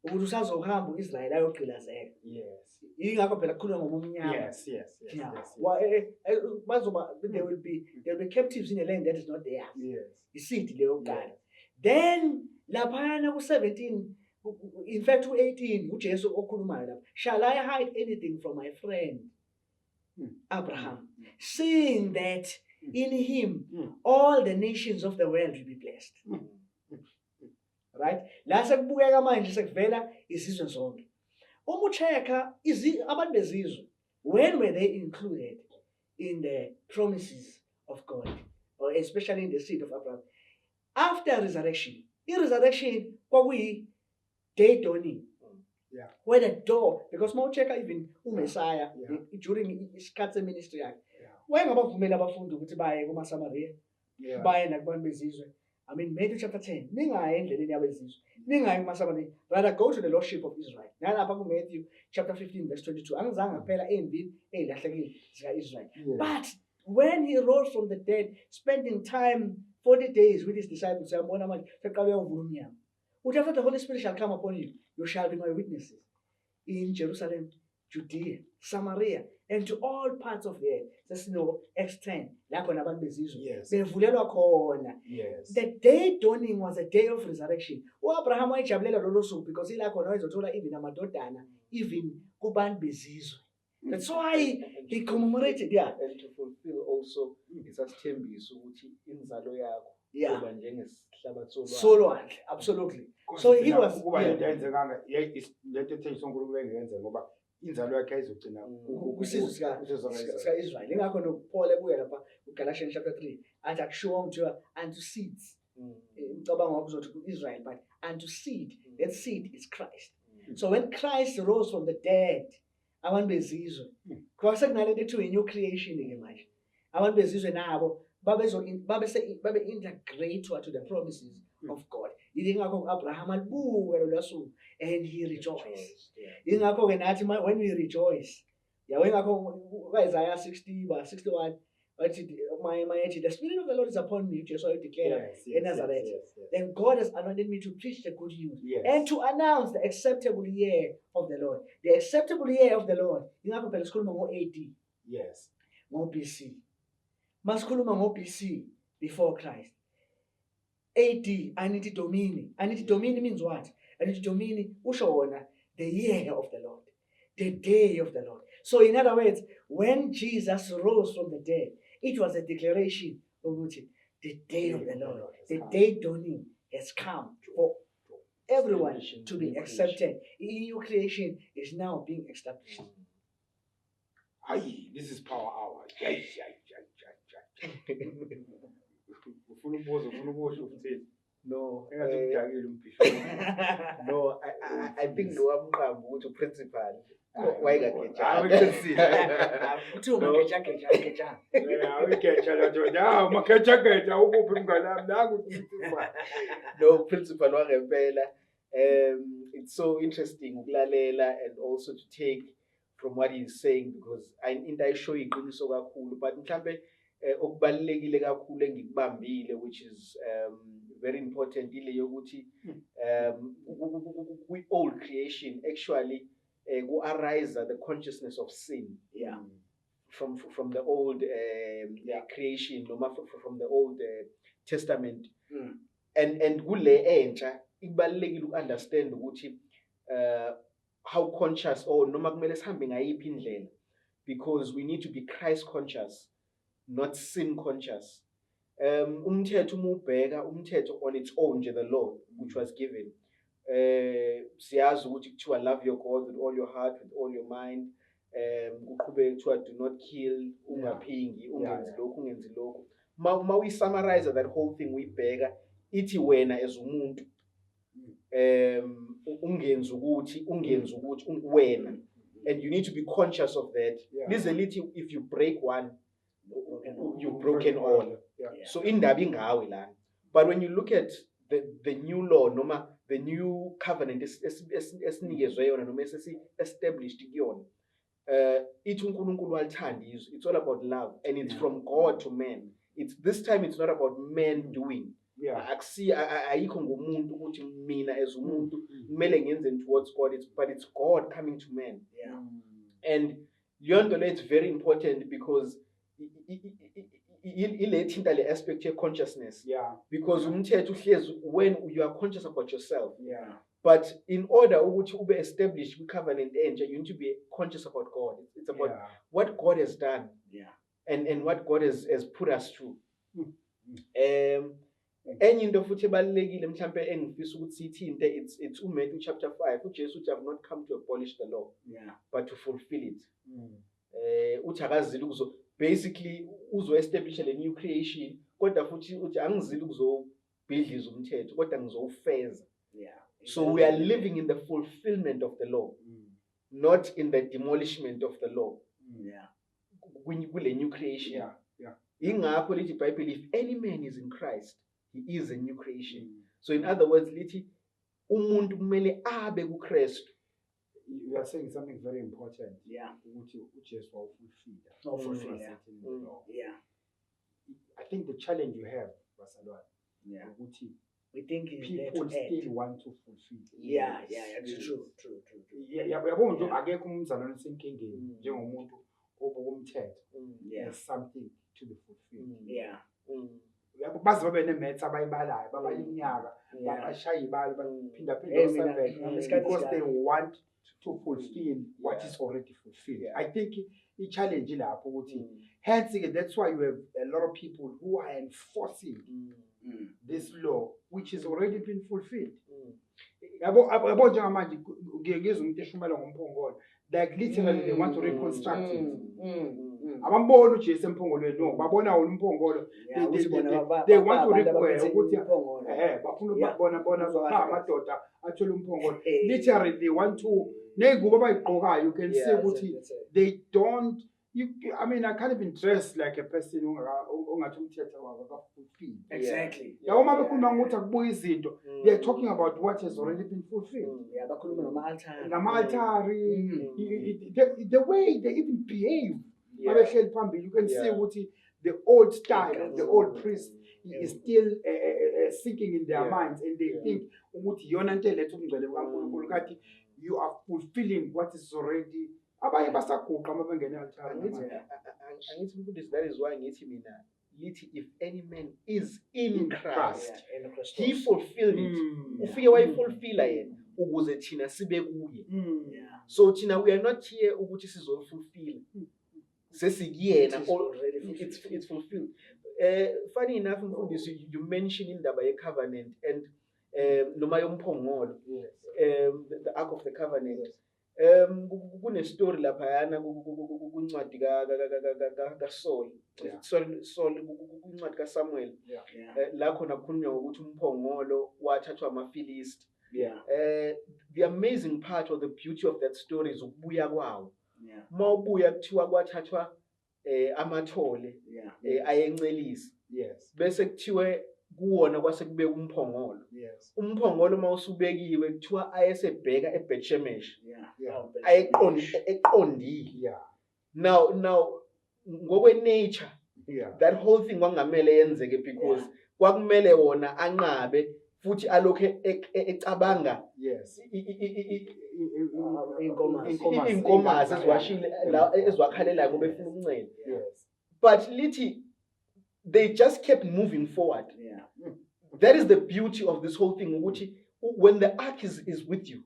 Speaker 3: ukuthi usazohamba uIsrael ayogqilazeka.
Speaker 1: Yes.
Speaker 3: Ingakho phela kukhulunywa ngomnyama.
Speaker 1: Yes.
Speaker 3: Yeah.
Speaker 1: Yes.
Speaker 3: There will be captives in a land that is not theirs.
Speaker 1: Yes.
Speaker 3: Isidi leyo kuqala. Then laphana ku17, in fact u18 uJesu okhulumayo lapha. Shall I hide anything from my friend Abraham, seeing that in him all the nations of the world will be blessed? Right? La sekubukeka manje sekuvela izizwe zonke. Uma uchecka abantu bezizwe, when were they included in the promises of God, or especially in the seed of Abraham? After resurrection, resurrection kwakuyi day dawning.
Speaker 1: Yeah.
Speaker 3: Where the door, because uma uchecka even uMessiah during isikhathi ministry yakhe, wayengabavumela abafundi ukuthi baye kumaSamaria, baye nakubantu bezizwe. I mean, Matthew chapter 10, ningayi endleleni yabezizwe, ningayi kumaSamaria, rather go to the lordship of Israel. Nalapha ku Matthew chapter 15 verse 22, angizange phela endlini ezilahlekile zika-Israel. But when he rose from the dead, spending time 40 days with his disciples, after the Holy Spirit shall come upon you, you shall be my witnesses in Jerusalem, Judea, Samaria, and to all parts of the earth. That's Acts 10.
Speaker 1: Yes.
Speaker 3: The day dawning was a day of resurrection. Abraham wayejabulela lolo suku because ilakho wayezothola even amadodana, even kubantu bezizwe. That's why he commemorated,
Speaker 2: And to fulfill also isasithembiso ukuthi inzalo yakho kuba njengesihlabathi
Speaker 3: solwandle. Absolutely. So he was
Speaker 1: lento ethenjiswa uNkulunkulu engenze ngoba inzalo yakhe ayizogcina
Speaker 3: kusizwe sika-Israyeli. Ingakho noPaul ebuya lapha uGalatians chapter 3 athi akushiwo kuthiwa unto seeds. Ngicabanga ukuzothi ku-Israel, but unto seed. That seed is Christ. So when Christ rose from the dead, abantu bezizwe kwasekunalento ethiwa i-new creation-ke manje. Abantu bezizwe nabo babe integrate to the promises of God. Ingakho Abraham alibuka lolu suku and he rejoiced. Ingakho ke nathi when we rejoice, ingakho Isaiah 61 wathi the Spirit of the Lord is upon me, Jesus declared in Nazareth. Then God has anointed me to preach the good news and to announce the acceptable year of the Lord. The acceptable year of the Lord. Ingakho phela sikhuluma ngo-AD.
Speaker 1: Yes.
Speaker 3: Ngo-BC. Masikhuluma ngo-BC, before Christ. AD, Aniti Domini. Aniti Domini means what? Aniti Domini, ushona, the year of the Lord, the day of the Lord. So in other words, when Jesus rose from the dead, it was a declaration of the day of the Lord, the day dawning has come for everyone to be accepted. New creation is now being established.
Speaker 1: Aye, this is power hour.
Speaker 2: No, no, I think the one go to principal. Why No, principal wangempela. It's so interesting ukulalela and also to take from what he's saying, because into ayisho iqiniso kakhulu, but mhlambe okubalekile kakhulu engikubambile, which is very important, ile yokuthi we all creation actually arise the consciousness of sin from the old creation, from the old testament, and kule entsha ibalekile ukunderstand ukuthi how conscious or noma kumele sihambe ngayiphi indlela, because we need to be Christ conscious, not sin conscious. Umthetho umubheka umthetho on its own nje, the law which was given, siyazi ukuthi kuthiwa love your God with all your heart, with all your mind, kuqhubeka kuthiwa do not kill, ungaphingi, ungenzi lokhu, ungenzi lokhu. Ma we summarize that whole thing, uyibheka ithi wena as umuntu ungenzi ukuthi wena, and you need to be conscious of that. If you break one, you've broken all. So indaba ingawe lana. But when you look at the new law, noma the new covenant esinikezwe yona noma established kuyona, ithi uNkulunkulu walithanda izwe. It's all about love, and it's from God to man. This time it's not about man doing,
Speaker 1: Yeah.
Speaker 2: Akusi ayikho ngomuntu ukuthi mina as umuntu kumele ngenze towards God, but it's God coming to man.
Speaker 3: Yeah.
Speaker 2: And leyo nto it's very important because ilethinta le aspect of consciousness.
Speaker 1: Yeah.
Speaker 2: Because umthetho uhlezi when you are conscious about yourself.
Speaker 1: Yeah.
Speaker 2: But in order ukuthi ube established covenant entsha, you need to be conscious about God. It's about what God has done.
Speaker 3: Yeah.
Speaker 2: And what God has put us through. Enye into futhi ebalekile mhlambe engifisa ukuthi sithinte it's Matthew chapter 5 uJesu uthi have not come to abolish the law, but to fulfill it. Uthi akazile ukuzo basically uzo establish a new creation, kodwa futhi uthi angizile ukuzobhidliza umthetho kodwa ngizowufeza. So we are living in the fulfillment of the law, not in the demolishment of the law. Kule new creation. Ingakho lithi iBhayibheli, if any man is in Christ, he is a new creation. So in other words, lithi umuntu kumele abe kuKristu.
Speaker 1: You are saying something very important.
Speaker 3: Yeah.
Speaker 1: Ukuthi uJesu
Speaker 3: fulfill. Yeah.
Speaker 1: I think the challenge you have, Basalwane, ukuthi
Speaker 3: we think
Speaker 1: people still want to fulfill.
Speaker 3: Yeah, true.
Speaker 1: Yabona nje akekho umzalwane osenkingeni njengomuntu obuka umthetho. There's something to be fulfilled. Yabo bazi babe nemetha abayibalayo babala iminyaka bashaya ibali baphinda because they want to fulfill what is already fulfilled. I think the challenge lapho ukuthi hence that's why you have a lot of people who are enforcing this law which has already been fulfilled. Yabo njengamanje ngiyezwe umuntu eshumela ngomphongolo, like literally they want to reconstruct it. Abambona uJesu emphongolweni no babona wona umphongolo, they want to require ukuthi bafuna bona amadoda athola umphongolo. Literally they want to negubo abayigqokayo, you can see ukuthi they don't I mean, I can't even dress like a person ongathi umthetho wakafulfill.
Speaker 3: Exactly.
Speaker 1: Yawo uma bekhuluma ukuthi akubuya izinto, they are talking about what has already been fulfilled.
Speaker 3: Bakhuluma ngama-altari.
Speaker 1: Ngama-altari, the way they even behave. Mabehleli phambili, you can see ukuthi the old style of the old priest is still sinking in their minds, and they think ukuthi yona nto lethu ukungcwele kaNkulunkulu kathi you are fulfilling what is already. Abaye basaguqa mabengena altari.
Speaker 2: Angithi mfundisi, that is why ngithi mina lithi if any man is in Christ, he fulfilled it. Ufike wayifulfilla yena ukuze thina sibe kuye. So thina we are not here ukuthi sizofulfill. Sesikuyena it's fulfilled. Funny enough mfundisi, you mentioned indaba ye covenant and noma yomphongolo, the ark of the covenant. Kune story lapha yana kuncwadi kaSaul kuncwadi kaSamuel la khona kukhulunywa ukuthi umphongolo wathathwa amaFilisti. The amazing part or the beauty of that story is ukubuya kwawo. Mawubuya kuthiwa kwathathwa amathole ayencelisa, bese kuthiwe kuwona kwase kubeka umphongolo. Umphongolo mawusubekiwe kuthiwa ayesebheka eBethshemesh eqondile. Now ngokwe nature that whole thing kwangamele yenzeke because kwakumele wona anqabe futhi alokhe ecabanga inkomazi eziwashile ezwakhalela ngoba efuna ukuncela. But lithi they just kept moving forward. That is the beauty of this whole thing ukuthi when the ark is with you,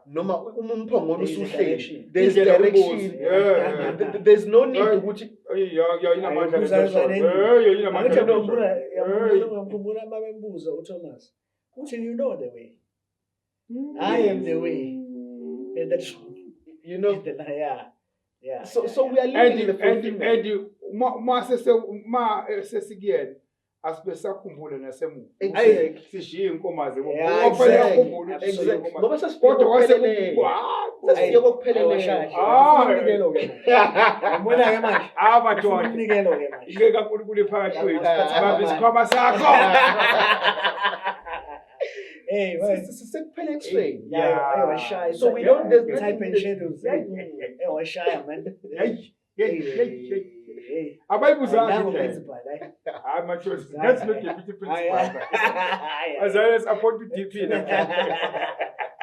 Speaker 2: noma umphongolo usuhleli, there's direction. There's no need ukuthi
Speaker 3: ngikhumbula mabembuza uThomas uthi you know the way. I am the way. That's
Speaker 2: you know. So we are living in the fulfillment.
Speaker 1: Ma sesigiyena asibesakhumbule nasemuva. Sishiye inkomazi
Speaker 2: ngoba sesikodwa wasephelele. Sesiye kokuphelele.
Speaker 3: Unikelo ke. Ngibona ke manje.
Speaker 1: Abadoda.
Speaker 3: Unikelo ke manje.
Speaker 1: Ike kaNkulunkulu phakathi kwethu. Baba isikhwama sakho.
Speaker 3: Hey,
Speaker 2: sekuphele train.
Speaker 3: Yeah,
Speaker 2: so we don't
Speaker 3: type and shadows. Hey, was shy man. Hey.
Speaker 1: Abayibuzanga
Speaker 3: Nangu
Speaker 1: indlela.
Speaker 3: principal, eh?
Speaker 1: Hayi machozi, that's not deputy principal. As I was appointed DP.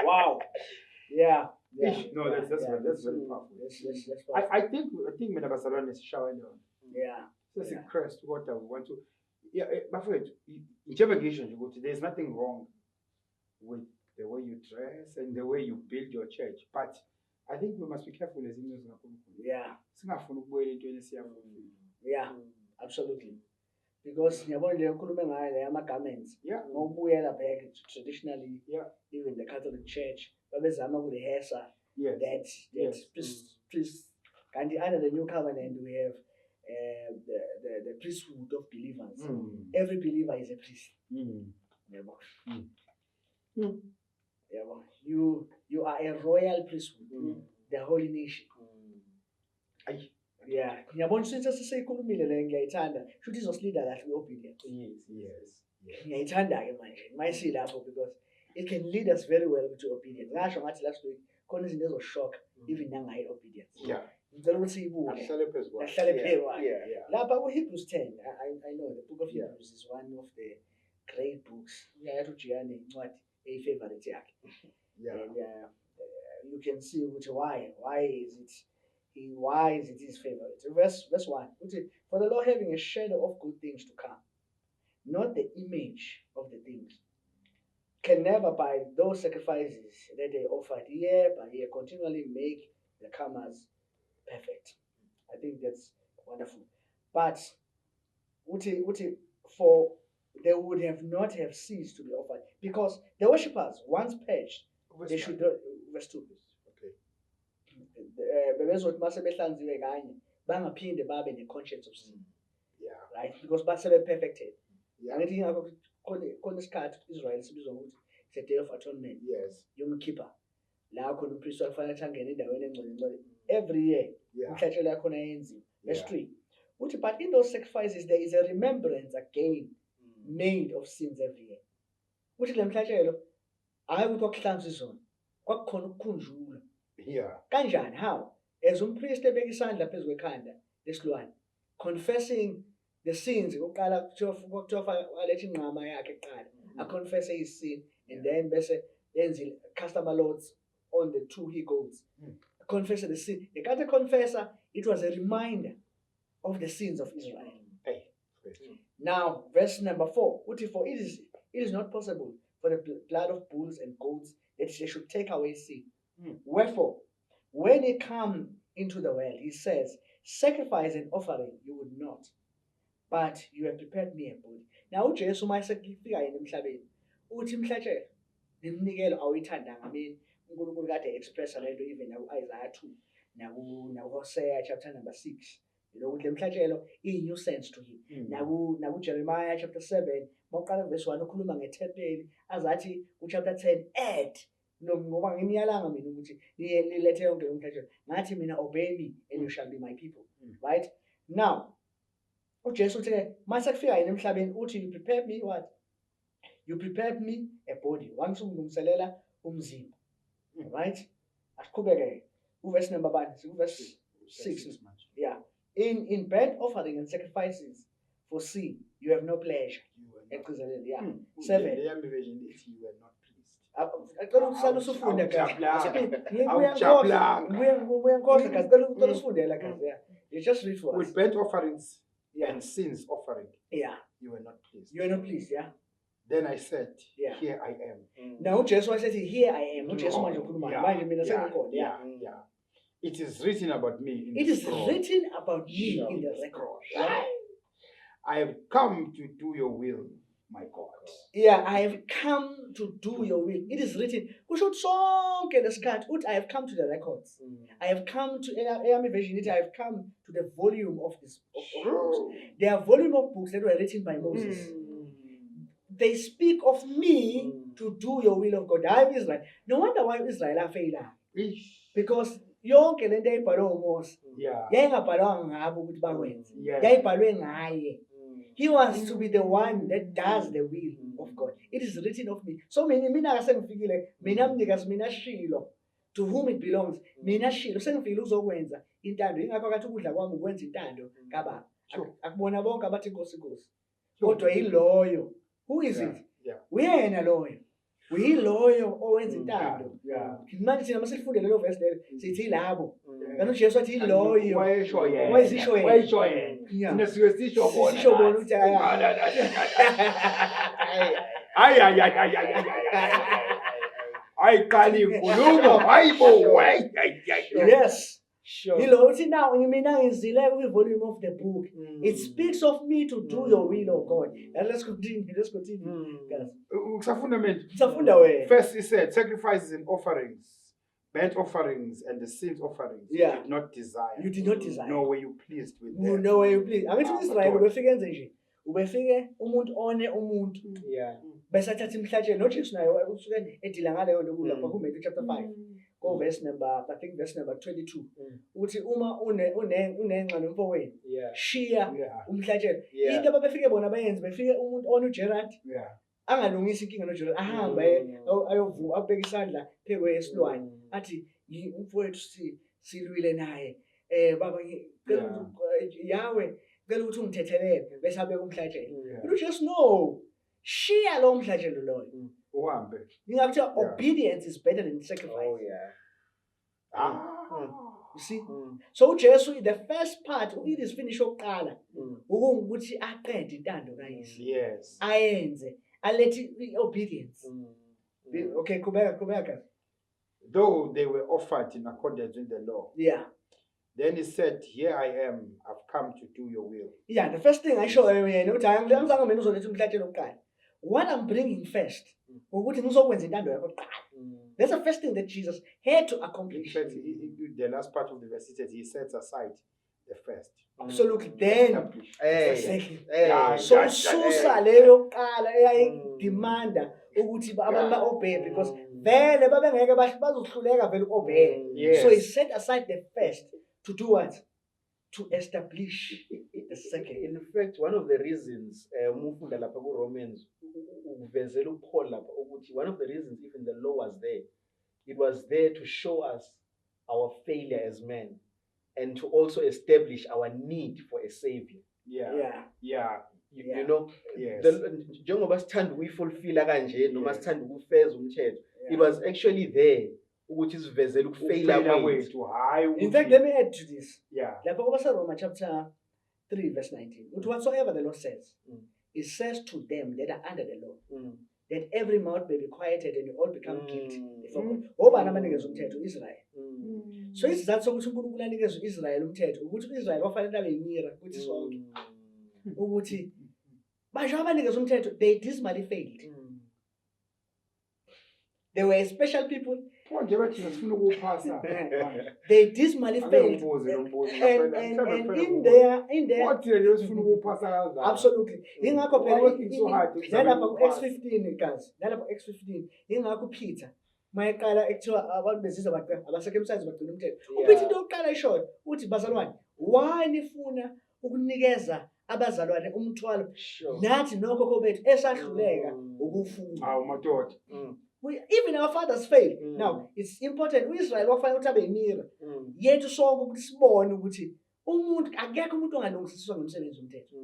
Speaker 3: Wow. Yeah.
Speaker 1: Ish, no, that's very powerful.
Speaker 3: That's
Speaker 1: I think mina bazalwane sishawa leyo.
Speaker 3: Yeah.
Speaker 1: Sesikrest what we want to. Yeah, bafowethu, njengoba ngisho nje ukuthi there's nothing wrong with the way you dress and the way you build your church, but I think we must be careful as izinto zingakhulukhulu.
Speaker 3: Yeah.
Speaker 1: Singafuni ukubuyela entweni esiyafuna.
Speaker 3: Yeah. Absolutely. Because ngiyabona le ukhulume ngayo le ama-garments.
Speaker 1: Yeah.
Speaker 3: Ngokubuyela back traditionally,
Speaker 1: Yeah.
Speaker 3: even the Catholic Church, babezama ukurehesa
Speaker 1: Yes.
Speaker 3: that
Speaker 1: Yes.
Speaker 3: priest. And under the new covenant, we have the priesthood of believers. Every believer is a priest. Yabo. Yabo. You are a royal priesthood, the holy nation.
Speaker 1: Ayi.
Speaker 3: Yeah. Ngiyabona since sesiyikhulumile le ngiyayithanda. Should izosileader kahle obedient.
Speaker 1: Yes.
Speaker 3: Ngiyayithanda ke manje. Mayisi lapho because it can lead us very well to obedience. Ngasho ngathi last week khona izinto ezoshock even nangayi obedience.
Speaker 1: Yeah.
Speaker 3: Ngicela ukuthi ibuke.
Speaker 1: Ahlale phezu kwayo.
Speaker 3: Ahlale phezu kwayo.
Speaker 1: Yeah.
Speaker 3: Lapha ku-Hebrews 10, I know the book of Hebrews is one of the great books. Uyayathi uJiyane incwadi eyi-favorite yakhe.
Speaker 1: Yeah.
Speaker 3: And you can see ukuthi why is it his favorite. Verse 1. Uthi, for the Lord having a shadow of good things to come, not the image of the things, can never by those sacrifices that they offered year by year continually make the comers perfect. I think that's wonderful. But uti for they would have not have ceased to be offered because the worshippers once purged, they should not. Verse 2.
Speaker 1: Okay.
Speaker 3: Bebezothi mase behlanziwe kanye bangaphinde babe ne-conscience of sin.
Speaker 1: Yeah.
Speaker 3: Right? Because basebe perfected.
Speaker 1: Yeah.
Speaker 3: Angithi ngakho khona isikhathi Israel sibizwa ukuthi it's a day of atonement.
Speaker 1: Yes.
Speaker 3: Yom Kippur. La khona umpriest wakufanele ukuthi angene endaweni engcwele every year.
Speaker 1: Yeah.
Speaker 3: Umhlatshelo yakhona yenziwe. Verse
Speaker 1: Yeah.
Speaker 3: 3. Uthi but in those sacrifices there is a remembrance again made of sins every year. Uthi le mhlatshelo hayi ukuthi kwakuhlanzwa izona. Kwakukhona ukukhunjulwa.
Speaker 1: Yeah.
Speaker 3: Kanjani? How? As umpriest ebeka isandla phezu kwekhanda lesilwane, confessing the sins oqala kuthiwa waletha inqama yakhe eqala aconfess his sin and then bese yenze cast loads on the two he goats. Confess the sin. The kade confessor, it was a reminder of the sins of Israel.
Speaker 1: Hey.
Speaker 3: Now, verse number 4. Uti, for it is not possible for the blood of bulls and goats that they should take away sin. Wherefore, when he come into the world, he says, sacrifice and offering you would not, but you have prepared me a body. Now, uJesu mayesekufika yena emhlabeni, uthi mhlatshelo nemnikelo awuyithandanga. I mean, uNkulunkulu kade expressa lento even naku-Isaiah 2, naku-Hosea chapter number 6. You know, le mhlatshelo iyi-new sense to him. Naku-Jeremiah chapter 7, mawuqala verse 1 ukhuluma ngethempeli, azathi ku-chapter 10, add. Ngoba ngimyalanga mina ukuthi nilethe yonke umhlatshelo. Ngathi mina obey me and you shall be my people. Right? Now, uJesu uthi mase kufika yena emhlabeni uthi you prepared me what? You prepared me a body. Wangilungiselela umzimba. Right? Asiqhubeke. Uverse number 1, verse 6. Yeah. In burnt offering and sacrifices for sin, you have no pleasure. Yeah. 7.
Speaker 1: The Yami version is you were not pleased.
Speaker 3: Acela usala usufunde kahle. You just read for us.
Speaker 1: With burnt offerings and sins offering,
Speaker 3: Yeah.
Speaker 1: you were not pleased.
Speaker 3: You are not pleased, yeah?
Speaker 1: Then I said,
Speaker 3: Yeah.
Speaker 1: here I am.
Speaker 3: Now uJesu says, here I am. uJesu manje ukhuluma manje mina sengikhona. Yeah.
Speaker 1: It is written about me in
Speaker 3: It
Speaker 1: the
Speaker 3: is
Speaker 1: scroll.
Speaker 3: written about me in the record. Right?
Speaker 1: I have come to do your will, my God.
Speaker 3: Yeah, I have come to do your will. It is written. Kusho sonke lesikhathi uthi I have come to the records. I have come to Yami version. I have come to the volume of this of books. There are volume of books that were written by Moses. They speak of me to do your will of God. I am Israel. No wonder why Israel are failing. Because yonke lento ayibhalwe uMose yayingabhalwanga ngabo ukuthi bakwenze. Yayibhalwe ngaye. He wants to be the one that does the will of God. It is written of me. So mina akasengifikile, mina mnikazi mina Shilo. to whom it belongs. Mina shilo sengifile uzokwenza intando ingaphakathi ukudla kwami ukwenza intando kababa. Akubona bonke abathi Nkosi Nkosi. Kodwa yiloyo. Who is it? Uyena loyo. Uyiloyo owenza intando. Manje thina masifunde lelo verse lelo sithi labo. Kanti uJesu wathi yiloyo.
Speaker 4: Wayesho yena.
Speaker 3: Wayesho yena.
Speaker 4: Wayesho yena. Thina sike sisho bona.
Speaker 3: Sisho bona ukuthi
Speaker 4: ayiqala inkulumo hayibo
Speaker 3: yes.
Speaker 2: Sure.
Speaker 3: Yilo uthi now mina ngizile kwi-volume of the book. It speaks of me to do your will, oh God. And let's continue. Guys.
Speaker 1: Kusafunda mina.
Speaker 3: Safunda wena.
Speaker 1: First he said sacrifices and offerings, burnt offerings and the sin offerings.
Speaker 3: Yeah.
Speaker 1: You did not desire.
Speaker 3: You did not desire.
Speaker 1: No way you pleased with them.
Speaker 3: No way you please. Angithi uIsrael ubefike enze nje. Ubefike umuntu one umuntu.
Speaker 2: Yeah.
Speaker 3: Bese athatha imhlatshelo noJesu naye usuke edila ngaleyo nto kulapha kuMatthew chapter 5. Go verse number 22. Uthi uma unenxa nomfowenu. Shiya umhlatshelo. Into ababefike bona bayenze befike umuntu one uGerald. Angalungisa inkinga noJesu ahambe ayovuka abeka isandla phekwe yesilwane athi umfowethu silwile naye baba yawe ngicela ukuthi ungithethelele bese abeka umhlatshelo uJesu no shiya lo mhlatshelo loyo
Speaker 1: uhambe
Speaker 3: ngingakuthi obedience is better than sacrifice. You see? So uJesu the first part it is finish oqala ukuthi aqede intando kayise.
Speaker 1: Yes.
Speaker 3: Ayenze alethi obedience. Okay, kubeka.
Speaker 1: Though they were offered in accordance with the law.
Speaker 3: Yeah.
Speaker 1: Then he said, here I am, I've come to do your will.
Speaker 3: Yeah, the first thing I show yena ukuthi angizange mina uzoletha umhlatshelo oqala. What I'm bringing first ukuthi ngizokwenza intando yakho oqala. That's the first thing that Jesus had to accomplish.
Speaker 1: In fact, the last part of the verse said he sets aside the first.
Speaker 3: Absolutely. Then
Speaker 2: Hey.
Speaker 3: so susa leyo qala eyayidemanda ukuthi abantu ba-obey because vele babengeke bazohluleka vele uku-obey. So he set aside the first to do what? To establish the second.
Speaker 2: In fact, one of the reasons umufunda lapha ku-Romans uvezela uPaul lapha ukuthi one of the reasons even the law was there, it was there to show us our failure as men and to also establish our need for a savior. You know, njengoba sithanda ukuyifulfilla kanje noma sithanda ukufeza umthetho, it was actually there ukuthi sivezele ukufeyila kwethu.
Speaker 3: In fact, let me add to this. Lapha kubasa Roma chapter 3 verse 19. Whatsoever the law says, it says to them that are under the law, that every mouth may be quieted and you all become guilty before God. Obani abanikeza umthetho Israel. So isizathu sokuthi uNkulunkulu anikeze uIsrael umthetho ukuthi uIsrael wafanele abe yimira kuthi sonke. Ukuthi basho abanikeza umthetho they dismally failed. They were special people. They dismally failed. And in their absolutely. Ingakho phela nalapha ku-X15 guys. Nalapha ku-X15 ingakho Peter mayeqala ekuthiwa abantu bezizwe abasakemsayizi bagcina umthetho. uPeter into yokuqala ishoyo uthi bazalwane why nifuna ukunikeza abazalwane umthwalo nathi nokhokho bethu esahluleka ukufunda. Even our fathers failed. Now, it's important. Israel wafanele ukuthi abe yimira. Yethu sonke ukuthi sibone ukuthi umuntu akekho umuntu ongalungisiswa ngomsebenzi womthetho.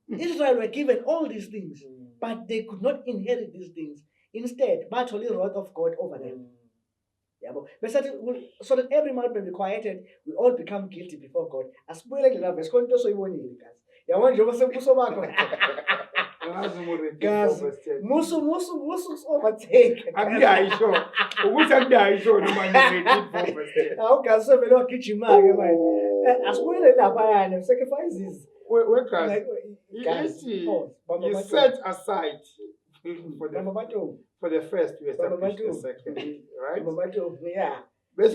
Speaker 3: Israel were given all these things, but they could not inherit these things. Instead, bathola the wrath of God over them. So that every mouth may be quieted, we all become guilty before God. Asibuyele kulela verse konke osoyibonile guys. Yabona njengoba sembuso bakho. Guys, musu overtake.
Speaker 1: Angiyayisho. Ukuthi angiyayisho noma ngithi verse 10.
Speaker 3: Guys so vele wagijima ke manje. Asibuyele lapha yana sacrifices.
Speaker 1: Where guys? You set aside for the first to establish the second, right?
Speaker 3: Yeah.
Speaker 1: Verse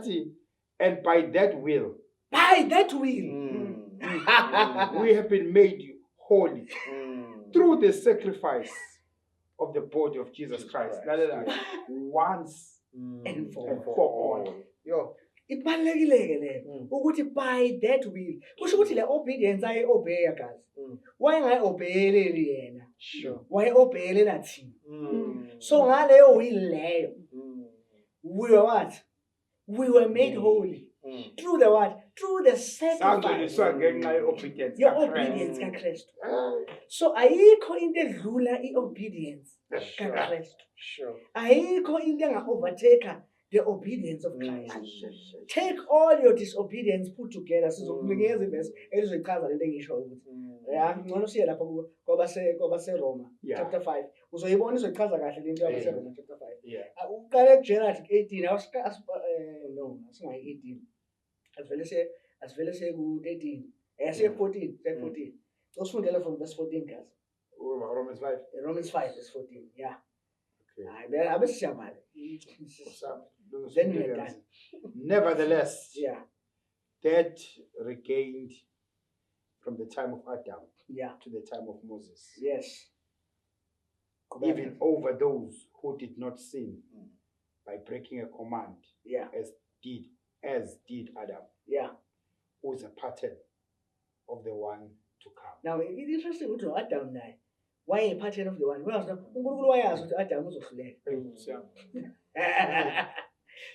Speaker 1: 10. And by that will, we have been made holy through the sacrifice of the body of Jesus Christ. Once and for all.
Speaker 3: Ibalulekile le ukuthi by that will kusho ukuthi le obedience ayi obey guys why ngayi obeyeleli yena
Speaker 2: Sure.
Speaker 3: wayobhekelela thina.
Speaker 2: Mm.
Speaker 3: So ngaleyo will leyo,
Speaker 2: Mm.
Speaker 3: we were what? We were made holy.
Speaker 2: Mm.
Speaker 3: Through the what? Through the sacrifice.
Speaker 1: Sangcoliswa ngenxa ye-obedience
Speaker 3: Your
Speaker 1: kaKristu.
Speaker 3: obedience kaKristu. So ayikho into edlula i-obedience
Speaker 2: Sure.
Speaker 3: kaKristu.
Speaker 2: Sure.
Speaker 3: Ayikho into enga-overtake the obedience of Christ. Take all your disobedience put together. Sizokunikeza ivesi elizoyichaza lento engishoyo ukuthi ya ngcono siye lapha kwabase Roma
Speaker 1: Yeah.
Speaker 3: chapter 5. Uzoyibona izoyichaza kahle lento
Speaker 1: Yeah.
Speaker 3: yabase Roma chapter 5.
Speaker 1: Yeah.
Speaker 3: Uqale kuGerald 18 no asingayi 18. Asivele siye ku 13. Siye 14, 14. Usifundele from verse 14 guys.
Speaker 1: Romans 5.
Speaker 3: Romans 5 verse 14. Yeah.
Speaker 1: Okay.
Speaker 3: Hayi abesiyamala. Then we're done.
Speaker 1: Nevertheless,
Speaker 3: Yeah.
Speaker 1: that regained from the time of Adam
Speaker 3: Yeah.
Speaker 1: to the time of Moses,
Speaker 3: Yes.
Speaker 1: even over those who did not sin by breaking a command,
Speaker 3: Yeah.
Speaker 1: as did Adam,
Speaker 3: Yeah.
Speaker 1: who is a pattern of the one to come.
Speaker 3: Now it's interesting ukuthi Adam naye why a pattern of the one. Wazi uNkulunkulu wayazi ukuthi Adam uzohluleka.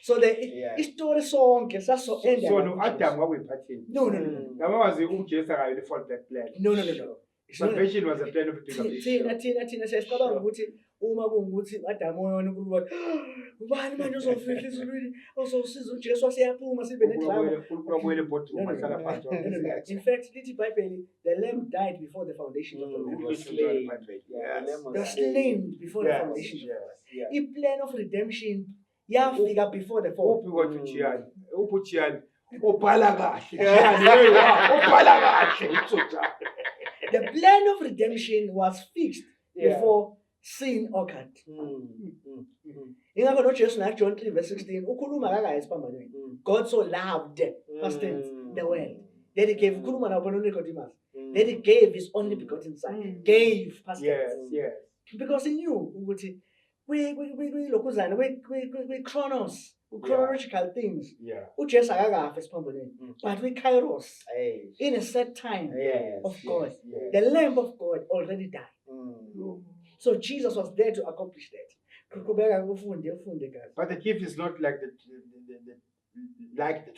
Speaker 3: So the story sonke saso end.
Speaker 1: So no Adam kwakuyi-pattern.
Speaker 3: No.
Speaker 1: Ngamazi uJesu akayo i-fall back plan.
Speaker 3: No.
Speaker 1: Salvation was a plan of the
Speaker 3: Thina siyacabanga ukuthi uma kungukuthi Adam wona uNkulunkulu ubani manje uzofihla izulwini ozosiza uJesu asiyaphuma sibe nedrama. In fact, lithi iBhayibheli, the lamb died before the foundation of the world.
Speaker 1: It was
Speaker 2: slain.
Speaker 3: They were slain before the foundation of the world. A plan of redemption yafika before the fall. The plan of redemption was fixed before sin occurred. Ingakho noJesu na John 3 verse 16 ukhuluma kaka esiphambanweni. God so loved, past tense, the world that he gave ukhuluma nabo Nicodemus. That he gave his only begotten son. Gave, past tense.
Speaker 1: Yes.
Speaker 3: Because he knew ukuthi we lokuzana we chronological things.
Speaker 1: Yeah.
Speaker 3: uJesu akakafa esiphambanweni. But we kairos in a set time of God.
Speaker 1: Yes.
Speaker 3: The Lamb of God already died. So Jesus was there to accomplish that. Qhubeka ufunde guys.
Speaker 1: But the gift is not like the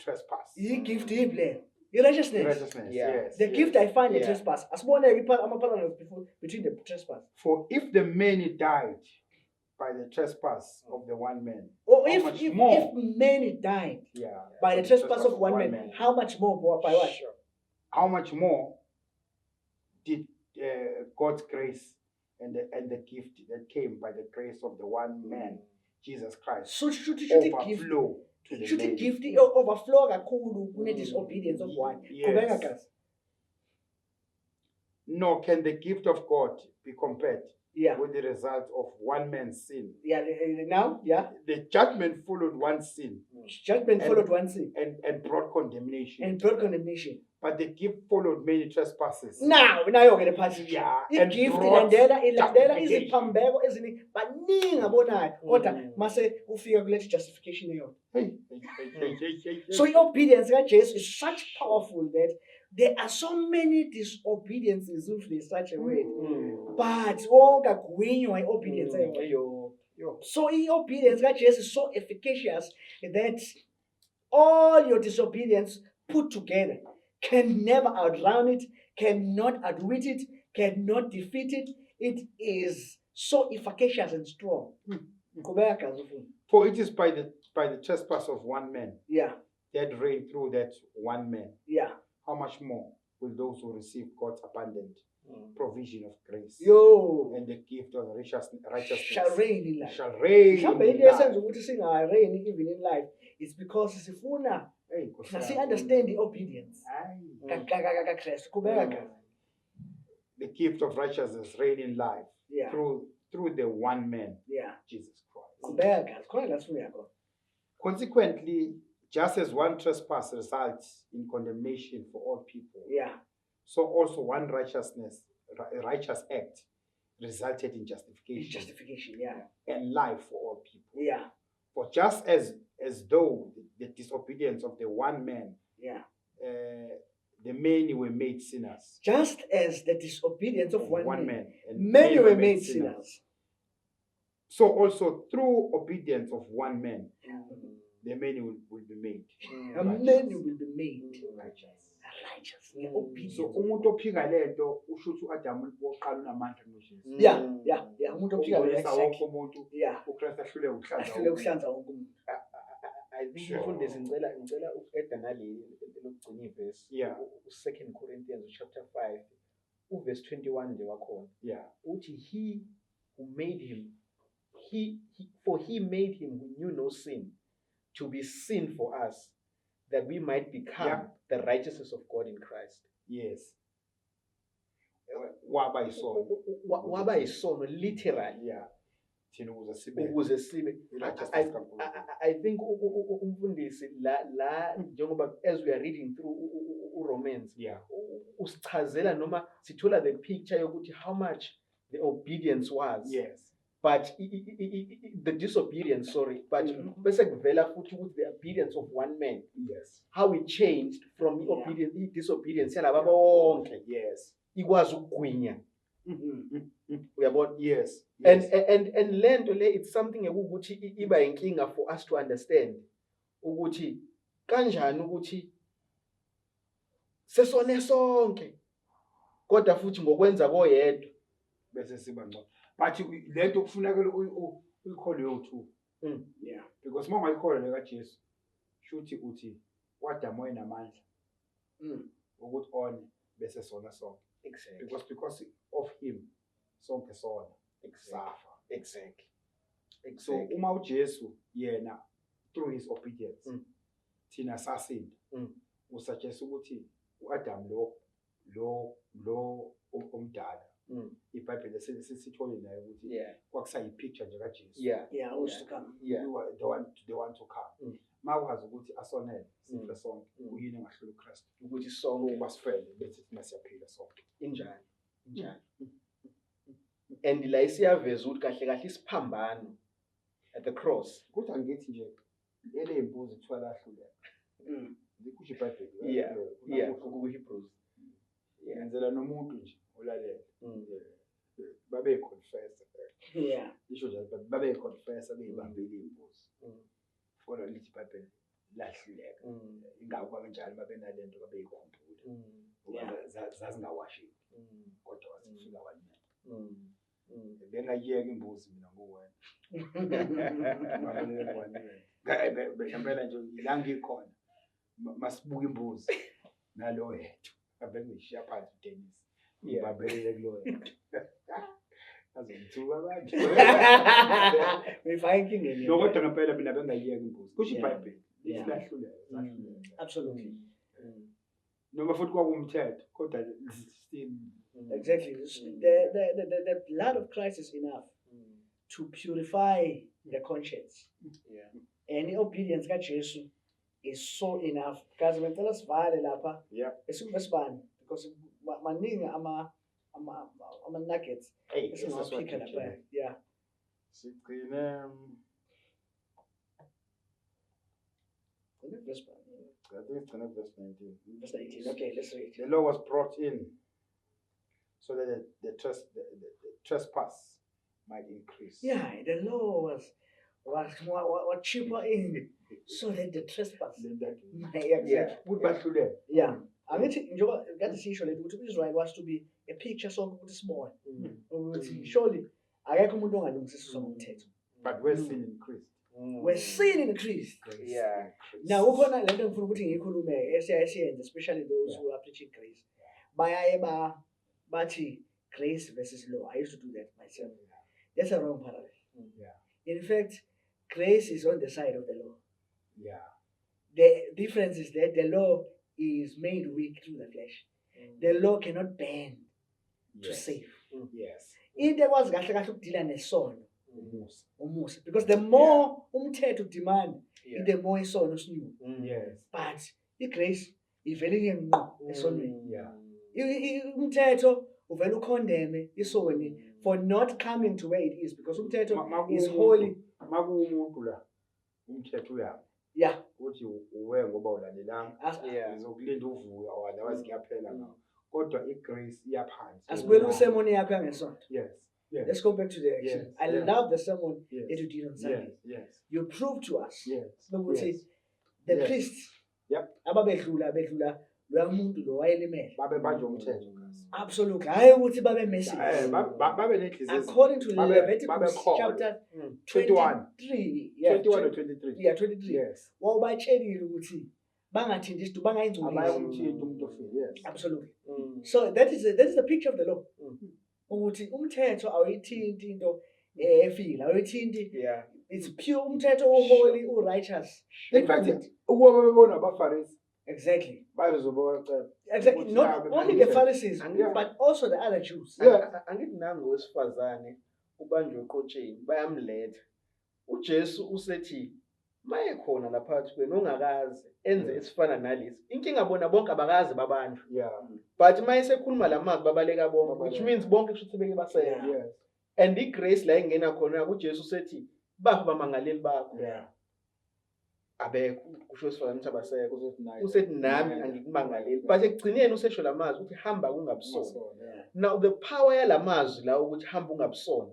Speaker 1: trespass.
Speaker 3: I-gift plan. Righteousness.
Speaker 1: Righteousness.
Speaker 2: Yeah.
Speaker 1: Yes.
Speaker 3: The gift I find the
Speaker 2: Yeah.
Speaker 3: trespass. Asibone ama-parallels between the trespass.
Speaker 1: For if the many died by the trespass of the one man,
Speaker 3: Or
Speaker 1: How
Speaker 3: if
Speaker 1: much more?
Speaker 3: many died
Speaker 1: yeah,
Speaker 3: by the trespass of one man, how much more by what?
Speaker 1: how much more did God's grace and the gift that came by the grace of the one man, Jesus Christ,
Speaker 3: So should gift
Speaker 1: overflow to the
Speaker 3: should
Speaker 1: many?
Speaker 3: gift overflow kakhulu kune disobedience of one. Qhubeka
Speaker 1: Yes.
Speaker 3: guys.
Speaker 1: Nor can the gift of God be compared
Speaker 3: Yeah.
Speaker 1: with the result of one man's sin.
Speaker 3: Yeah, now, yeah.
Speaker 1: The judgment followed one sin
Speaker 3: Judgment
Speaker 1: And-
Speaker 3: followed one sin
Speaker 1: and brought condemnation.
Speaker 3: and brought condemnation.
Speaker 1: But the gift followed many trespasses.
Speaker 3: Now you're going to pass it.
Speaker 1: Yeah, and
Speaker 3: I-gift
Speaker 1: brought
Speaker 3: ilandela
Speaker 1: justification.
Speaker 3: iziphambeko eziningi baningi abonayo kodwa mase ufika kulethi justification eyo.
Speaker 1: Hey.
Speaker 3: So i-obedience kaJesu is such powerful that there are so many disobediences in such a way, but wonke agwinywa i-obedience eyo. So i-obedience kaJesu is so efficacious that all your disobedience put together can never outrun it, cannot outwit it, cannot defeat it. It is so efficacious and strong. Qhubeka guys ufuna.
Speaker 1: For it is by the trespass of one man
Speaker 3: Yeah,
Speaker 1: that reigned through that one man.
Speaker 3: yeah.
Speaker 1: How much more will those who receive God's abundant provision of grace
Speaker 3: Yo,
Speaker 1: and the gift of righteousness
Speaker 3: shall reign in life.
Speaker 1: shall reign
Speaker 3: Mhlawumbe
Speaker 1: in
Speaker 3: into esenza
Speaker 1: life?
Speaker 3: ukuthi singareign even in life is because sifuna
Speaker 1: Hey, Nkosi
Speaker 3: na
Speaker 1: yami.
Speaker 3: si-understand the-obedience
Speaker 1: Aye.
Speaker 3: kaKristu. Qhubeka guys.
Speaker 1: The gift of righteousness reign in life
Speaker 3: Yeah,
Speaker 1: through the one man,
Speaker 3: yeah.
Speaker 1: Jesus Christ.
Speaker 3: Qhubeka guys. Khona la sifuna khona.
Speaker 1: Consequently, just as one trespass results in condemnation for all people,
Speaker 3: Yeah,
Speaker 1: so also one righteous act resulted in
Speaker 3: it's
Speaker 1: justification
Speaker 3: justification. Yeah,
Speaker 1: and life for all people.
Speaker 3: yeah,
Speaker 1: For just as though the disobedience of the one man,
Speaker 3: yeah.
Speaker 1: the many were made sinners.
Speaker 3: Just as the disobedience of one man,
Speaker 1: and
Speaker 3: many were made sinners.
Speaker 1: So also through obedience of one man, the many will be made.
Speaker 3: And many will be made
Speaker 1: righteous.
Speaker 3: righteous. Obedience.
Speaker 1: So umuntu ophika lento usho ukuthi uAdam wokuqala unamandla kuJesu.
Speaker 3: Yeah. Umuntu ophika
Speaker 1: Ubonisa wonke
Speaker 3: exactly.
Speaker 1: umuntu
Speaker 3: Yeah.
Speaker 1: uKristu ahlule ukuhlanza.
Speaker 3: Ahlule ukuhlanza wonke umuntu.
Speaker 2: I think umfundisi ngicela uqeda naleli lokugcina ivesi.
Speaker 1: Yeah.
Speaker 2: 2 Corinthians chapter 5 uverse 21 nje wakhona.
Speaker 1: Yeah.
Speaker 2: Uthi he who made him for he made him who knew no sin to be sin for us, that we might become the righteousness of God in Christ.
Speaker 1: Yes. Waba isono.
Speaker 2: Waba isono literally.
Speaker 1: Yeah. Thina ukuze sibe.
Speaker 2: I think umfundisi la njengoba as we are reading through Romans, usichazela noma sithola the picture yokuthi how much the obedience was.
Speaker 1: Yes.
Speaker 2: But the disobedience, but bese kuvela futhi ukuthi the obedience of one man.
Speaker 1: Yes.
Speaker 2: How it changed from obedience, disobedience yalaba bonke.
Speaker 1: Yes.
Speaker 2: Ikwazi ukugwinya. Uyabona?
Speaker 1: Yes.
Speaker 2: And lento le it's something ukuthi iba inkinga for us to understand. Ukuthi kanjani ukuthi sesone sonke kodwa futhi ngokwenza koyedwa
Speaker 1: bese siba ngcono. But lento kufunakala uyikhole yo2.
Speaker 3: Yeah.
Speaker 1: Because uma ungayikholwa le kaJesu shuthi uthi waDam wayenamandla. Ukuthi one bese sona sonke.
Speaker 2: Exactly.
Speaker 1: Because of him sonke sona. Exactly. So uma uJesu yena through his obedience thina sasinda. Usuggest ukuthi uAdam lo omdala. iBhayibheli sesithole naye ukuthi kwakusayi picture nje kaJesu.
Speaker 3: Yeah, who's to come.
Speaker 1: Yeah. The one to come. Mawukazi ukuthi asonele sife sonke uyini ngahlula uKristu
Speaker 2: ukuthi sonke
Speaker 1: basifele bethi thina siyaphila sonke.
Speaker 2: Injani. And la isiyaveza ukuthi kahle kahle isiphambano at the cross.
Speaker 1: Kuthi angithi nje ele imbuzi kuthiwa lahluleka. Likusho iBhayibheli.
Speaker 2: Yeah, kuHebrews.
Speaker 1: Yenzela nomuntu nje olalela. Babe confess.
Speaker 3: Yeah.
Speaker 1: Isho nje babe confess abeyibambile imbuzi. Fona lithi iBhayibheli lahluleka. Ingakho kanjalo babe nalento babeyikhumbula. Ngoba zazingawashiki. Kodwa wasifika wanyela. Bengayiyeka imbuzi mina nguwena. Mabalele kwanele. Ngempela nje la ngikhona. Masibuka imbuzi nalo yethu. Abe ngishiya phansi uDennis. Ngibambelele kulo yethu. Azongithuka abantu.
Speaker 3: Ngifake inkingeni.
Speaker 1: Lokho ngempela mina bengayiyeka imbuzi. Kusho iBhayibheli. Lihluleka.
Speaker 3: Absolutely.
Speaker 1: Noma futhi kwakumthetho kodwa still
Speaker 3: exactly. The blood of Christ is enough to purify the conscience.
Speaker 2: Yeah.
Speaker 3: Any obedience kaJesu is so enough. Because when tell us vale lapha, esivesibani because maningi ama nuggets.
Speaker 1: Hey, this is what
Speaker 3: lapha. Yeah.
Speaker 1: Sigcine I think it's verse 19.
Speaker 3: Verse 19. Okay, let's read.
Speaker 1: The law was brought in so that the trespass might increase.
Speaker 3: Yeah, the law was cheaper in so that the trespass. Yeah. I mean, njoba ngathi sisho le ukuthi uIsrael was to be a picture sonke ukuthi small. Ukuthi surely akekho umuntu ongalungisiswa ngomthetho.
Speaker 1: But where sin increased.
Speaker 3: Where sin increased.
Speaker 2: Yeah.
Speaker 3: Now ukhona lento engifuna ukuthi ngiyikhulume esiyenze especially those who are preaching grace. Bayaye bathi grace versus law. I used to do that myself. That's a wrong parallel. In fact, grace is on the side of the law.
Speaker 1: Yeah.
Speaker 3: The difference is that the law is made weak through the flesh. The law cannot bend to save.
Speaker 1: Yes.
Speaker 3: Into was kahle kahle ukudila nesono. Umusa. Because the more umthetho demand, the more isono sinyuka.
Speaker 1: Yes.
Speaker 3: But igrace ivele ngqo esonweni.
Speaker 1: Yeah.
Speaker 3: Umthetho uvela ukhondeme isoni for not coming to where it is because umthetho is holy.
Speaker 1: Makuumuntu la umthetho uyaphi.
Speaker 3: Yeah.
Speaker 4: ukuthi uwe ngoba ulalelanga
Speaker 2: Yeah.
Speaker 4: ngizokulinda uvuka otherwise kuyaphela ngawo kodwa igrace iyaphansi.
Speaker 3: Asibuyele usemoni yakho yangesonto.
Speaker 4: Yes.
Speaker 3: Let's go back to the action.
Speaker 4: Yes,
Speaker 3: I
Speaker 4: yes.
Speaker 3: love the sermon
Speaker 4: Yes.
Speaker 3: that you did on Sunday.
Speaker 4: Yes.
Speaker 3: You proved to us
Speaker 4: Yes.
Speaker 3: ukuthi the
Speaker 4: Yes.
Speaker 3: priests
Speaker 4: Yep.
Speaker 3: ababedlula loya muntu lo wayelimele.
Speaker 4: Babe banjwe umthetho ngaso.
Speaker 3: Absolutely. Hayi ukuthi babe messy.
Speaker 4: Babe nenhliziyo.
Speaker 3: According to
Speaker 4: babe
Speaker 3: Leviticus
Speaker 4: called.
Speaker 3: chapter
Speaker 4: 21.
Speaker 3: 23. Yeah,
Speaker 4: 21 or 23.
Speaker 3: Yeah, 23.
Speaker 4: Yes.
Speaker 3: Wawubatshelile ukuthi bangathinti isitu bangayingcolisi.
Speaker 4: Abayumthinta umuntu ofile. Yes.
Speaker 3: Absolutely. So that is the picture of the law. Ukuthi umthetho awuyithinti into efile, awuyithinti.
Speaker 2: Yeah.
Speaker 3: It's pure umthetho holy, righteous.
Speaker 4: Engathi ukuba bebona abaFarisi
Speaker 3: Exactly.
Speaker 4: bazoba
Speaker 3: Exactly. Not only the Pharisees, but also the other Jews.
Speaker 2: Angithi nangu wesifazane ubanjwe eqotsheni bayamletha. uJesu usethi maye khona lapha kwenu ongakazi enze esifana nalesi. Inkinga bona bonke abakazi babantu.
Speaker 4: Yeah.
Speaker 2: But maye sekhuluma lamazwi babaleka bonke, which means bonke kusho beke basela.
Speaker 4: Yes.
Speaker 2: And igrace la ingena khona uJesu usethi bapha bamangaleli bakho.
Speaker 4: Yeah.
Speaker 2: Abekho kusho sifana ukuthi abasekho usethi nami angikumangaleli. But ekugcineni usesho lamazwi ukuthi hamba kungabusona. Now the power yalamazwi la ukuthi hamba ungabusona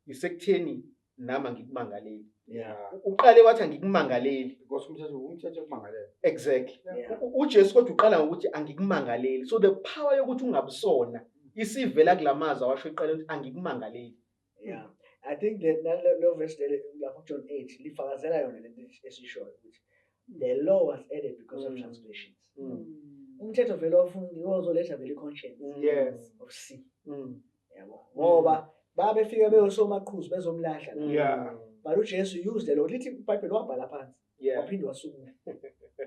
Speaker 2: isekutheni nami angikumangaleli.
Speaker 4: Yeah.
Speaker 2: Uqale wathi angikumangaleli
Speaker 4: Because umthetho kumangalela.
Speaker 2: exactly.
Speaker 3: Yeah.
Speaker 2: uJesu kodwa uqala ngokuthi angikumangaleli. So the power yokuthi ungabusona isivela kulamazwi awasho iqala ukuthi angikumangaleli.
Speaker 3: Yeah. I think that no verse like John 8 lifakazela yona lento esishoyo ukuthi the law was added because of transgressions. Umthetho vele ofundi ozoletha vele conscience.
Speaker 4: Yes.
Speaker 3: Of sin.
Speaker 2: Yabo.
Speaker 3: Ngoba babefika beyosomaqhuzu bezomlahla.
Speaker 4: Yeah.
Speaker 3: But uJesu used the law lithi iBhayibheli wabhala phansi.
Speaker 2: Yeah.
Speaker 3: Waphinde wasukuma.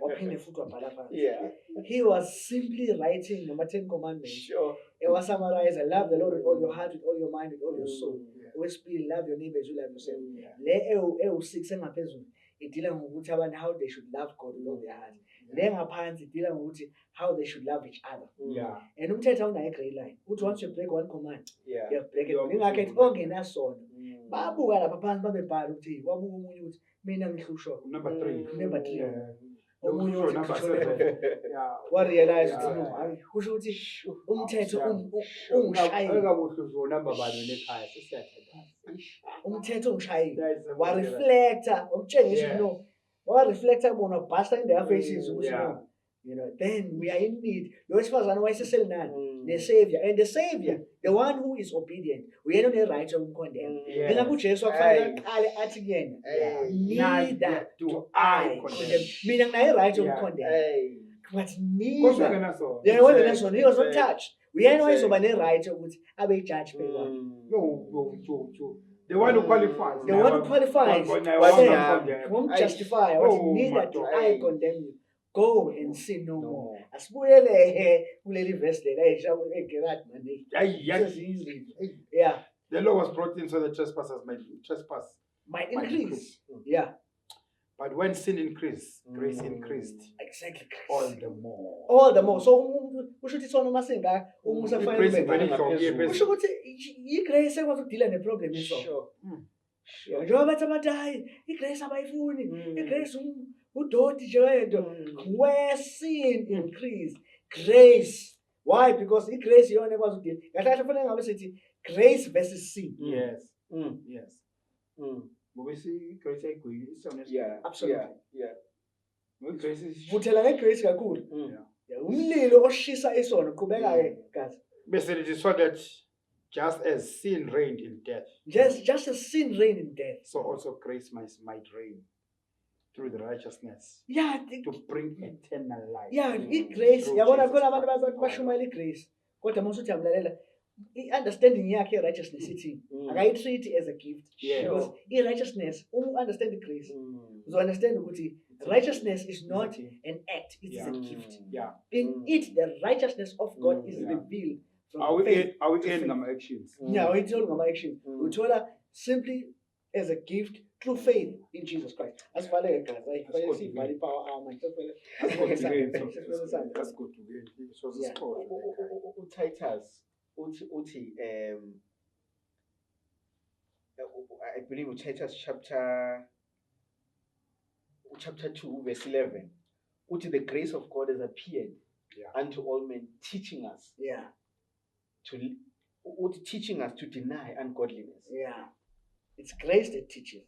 Speaker 3: Waphinde futhi wabhala phansi.
Speaker 2: Yeah.
Speaker 3: He was simply writing number 10 commandments.
Speaker 2: Sure.
Speaker 3: It was summarized, love the Lord with all your heart, with all your mind, with all your soul. Spirit, love your neighbor as you love yourself. Le EU6 engaphezulu idila ngokuthi abantu how they should love God with all their heart. Le ngaphansi idila ngokuthi how they should love each other.
Speaker 4: Yeah.
Speaker 3: And umthetho awunayo grey line. Uthi once you break one command,
Speaker 2: Yeah.
Speaker 3: you break it. Ingakhethi ongenasono. Babuka lapha phansi babebhala ukuthi wabuka umunye ukuthi mina ngihlushwa.
Speaker 4: Number 3.
Speaker 3: Number 3.
Speaker 4: Yeah.
Speaker 3: Omunye uthi
Speaker 4: Number
Speaker 3: ngihlushwa.
Speaker 4: 7. Yeah.
Speaker 3: Wa realize ukuthi
Speaker 4: Yeah.
Speaker 3: no, hayi kusho ukuthi umthetho
Speaker 4: Ungishayile
Speaker 3: ungishayile.
Speaker 4: ngabuhluzo number bani nekhaya sesiyathetha.
Speaker 3: Umthetho ungishayile.
Speaker 4: That is a
Speaker 3: Wa reflector umtshengisa
Speaker 4: Yeah.
Speaker 3: no wa reflector bona basta in their faces ukuthi
Speaker 4: Yeah.
Speaker 3: no, you know, then we are in need. Lo wesifazane wayeseselinani the savior, and the savior, the one who is obedient, uyena une right ukumcondemn.
Speaker 4: Yeah.
Speaker 3: Mina kuJesu akufanele aqale athi kuyena neither do I condemn. Mina nginayo right ukumcondemn,
Speaker 2: Hey.
Speaker 3: but
Speaker 4: Kodwa
Speaker 3: neither
Speaker 4: ngenaso.
Speaker 3: yeah, wasn't he was not touched. Uyena wayezoba ne right ukuthi abe judge phezu.
Speaker 4: No. The one who qualifies.
Speaker 3: The one who qualifies won't justify what neither do I condemn you. Go and sin no more. Asibuyele kuleli verse lela eshawo eGerald manje. Yeah,
Speaker 4: The law was brought in so the trespassers
Speaker 3: might
Speaker 4: might
Speaker 3: increase. Yeah,
Speaker 4: But when sin increased, grace increased
Speaker 3: exactly.
Speaker 4: all the more.
Speaker 3: All the more. So kusho ukuthi sona masinga umusa
Speaker 4: Grace
Speaker 3: fanele
Speaker 4: ivele
Speaker 3: benza.
Speaker 4: ihloniphe.
Speaker 3: Kusho ukuthi igrace ekwazi ukudila neproblem eso.
Speaker 2: Sure.
Speaker 3: Njengoba bathi abantu hayi igrace abayifuni. Igrace udoti nje wayento. Where sin increase, grace. Why? Because igrace iyona ekwazi ukudila. Kahle kahle fanele ngabe sithi grace versus sin.
Speaker 4: Yes. Yes. Ngoba grace ayigwili isona.
Speaker 2: Yeah.
Speaker 3: Absolutely.
Speaker 2: Yeah.
Speaker 4: Ngoba grace is
Speaker 3: Vuthela ngegrace kakhulu. Yeah, umlilo oshisa isono qhubeka ke guys.
Speaker 4: Bese it is so that just as sin reigned in death,
Speaker 3: Just as sin reigned in death.
Speaker 4: so also grace might reign through the righteousness
Speaker 3: Yeah,
Speaker 4: to bring eternal life.
Speaker 3: yeah, igrace.
Speaker 4: Through
Speaker 3: Yabona
Speaker 4: Jesus
Speaker 3: khona abantu
Speaker 4: Christ,
Speaker 3: bashumayela igrace. Kodwa mase uthi amlalela i-understanding yakhe ye-righteousness ithi akayitreat as a gift.
Speaker 4: Yeah.
Speaker 3: Because i-righteousness, understand the grace, so understand ukuthi righteousness is not an act, it is a gift.
Speaker 4: Yeah.
Speaker 3: In it, the righteousness of God is revealed
Speaker 4: Are
Speaker 3: from
Speaker 4: we
Speaker 3: faith.
Speaker 4: in number actions?
Speaker 3: Yeah, we told ngama action. We told her simply as a gift through faith in Jesus Christ. Asivaleke guys. Ayifake sivale power armor.
Speaker 4: That's good to get. So
Speaker 3: Yeah.
Speaker 2: uTitus uthi I believe uTitus chapter chapter 2 verse 11 uthi the grace of God has appeared unto all men, teaching us to deny ungodliness.
Speaker 3: It's grace that teaches.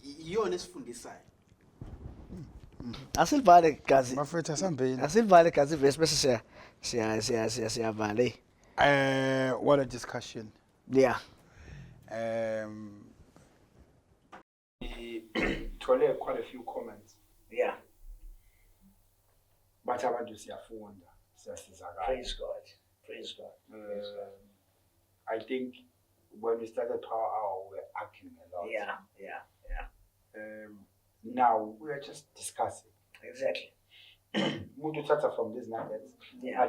Speaker 2: Iyona esifundisayo.
Speaker 3: Asilivale gazi.
Speaker 1: Bafethu asambeni.
Speaker 3: Asilivale gazi verse bese siyavale.
Speaker 1: What a discussion.
Speaker 3: Yeah.
Speaker 1: Thole quite a few comments.
Speaker 3: Yeah.
Speaker 1: But abantu siyafunda, siyasizakala.
Speaker 3: Praise God. Praise God.
Speaker 1: I think when we started Power Hour, we were arguing a lot.
Speaker 3: Yeah.
Speaker 1: Now we are just discussing.
Speaker 3: Exactly.
Speaker 1: Umuntu uthatha from these nuggets.
Speaker 3: Yeah.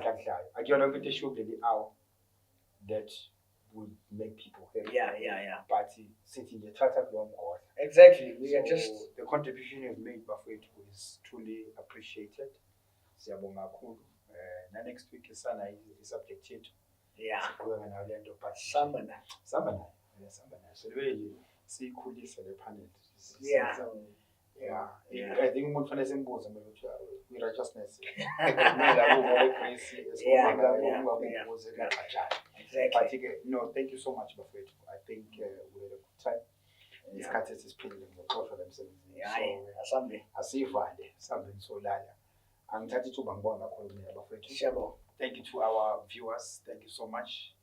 Speaker 1: Akuyona into eshubile hour that would make people happy.
Speaker 3: Yeah.
Speaker 1: But sitting the tata from God.
Speaker 3: Exactly. We are just
Speaker 1: the contribution you've made, Bafethu, is truly appreciated. Siyabonga kakhulu. Next week is subject yethu.
Speaker 3: yeah.
Speaker 1: Sambana. So really sikhulise le panel. Yeah. I think umuntu fanele simbuze ukuthi we righteousness.
Speaker 3: Exactly.
Speaker 1: But no, thank you so much, Bafethu. I think we had a good time. Isikhathi esiphelile ngokuxoxa emsebenzini. Asivale something so lala. Angithatha ithuba ngibonga kakhulu mina Bafethu. Thank you to our viewers. Thank you so much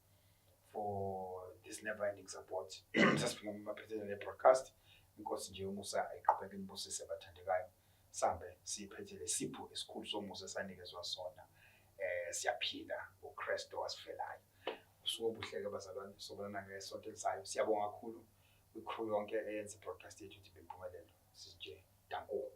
Speaker 1: for this never-ending support. Sasifika maphethelweni le-broadcast. Inkosi nje umusa ayiqhubeke inibusise abathandekayo. Sambe siphethele sipho esikhulu somusa sanikezwa sona. Siyaphila uKristu wasifelayo. Usuku obuhleke bazalwane sobona ngesonto elisayo. Siyabonga kakhulu kwicrew yonke eyenza i-broadcast yethu ibe impumelelo. Sije danko.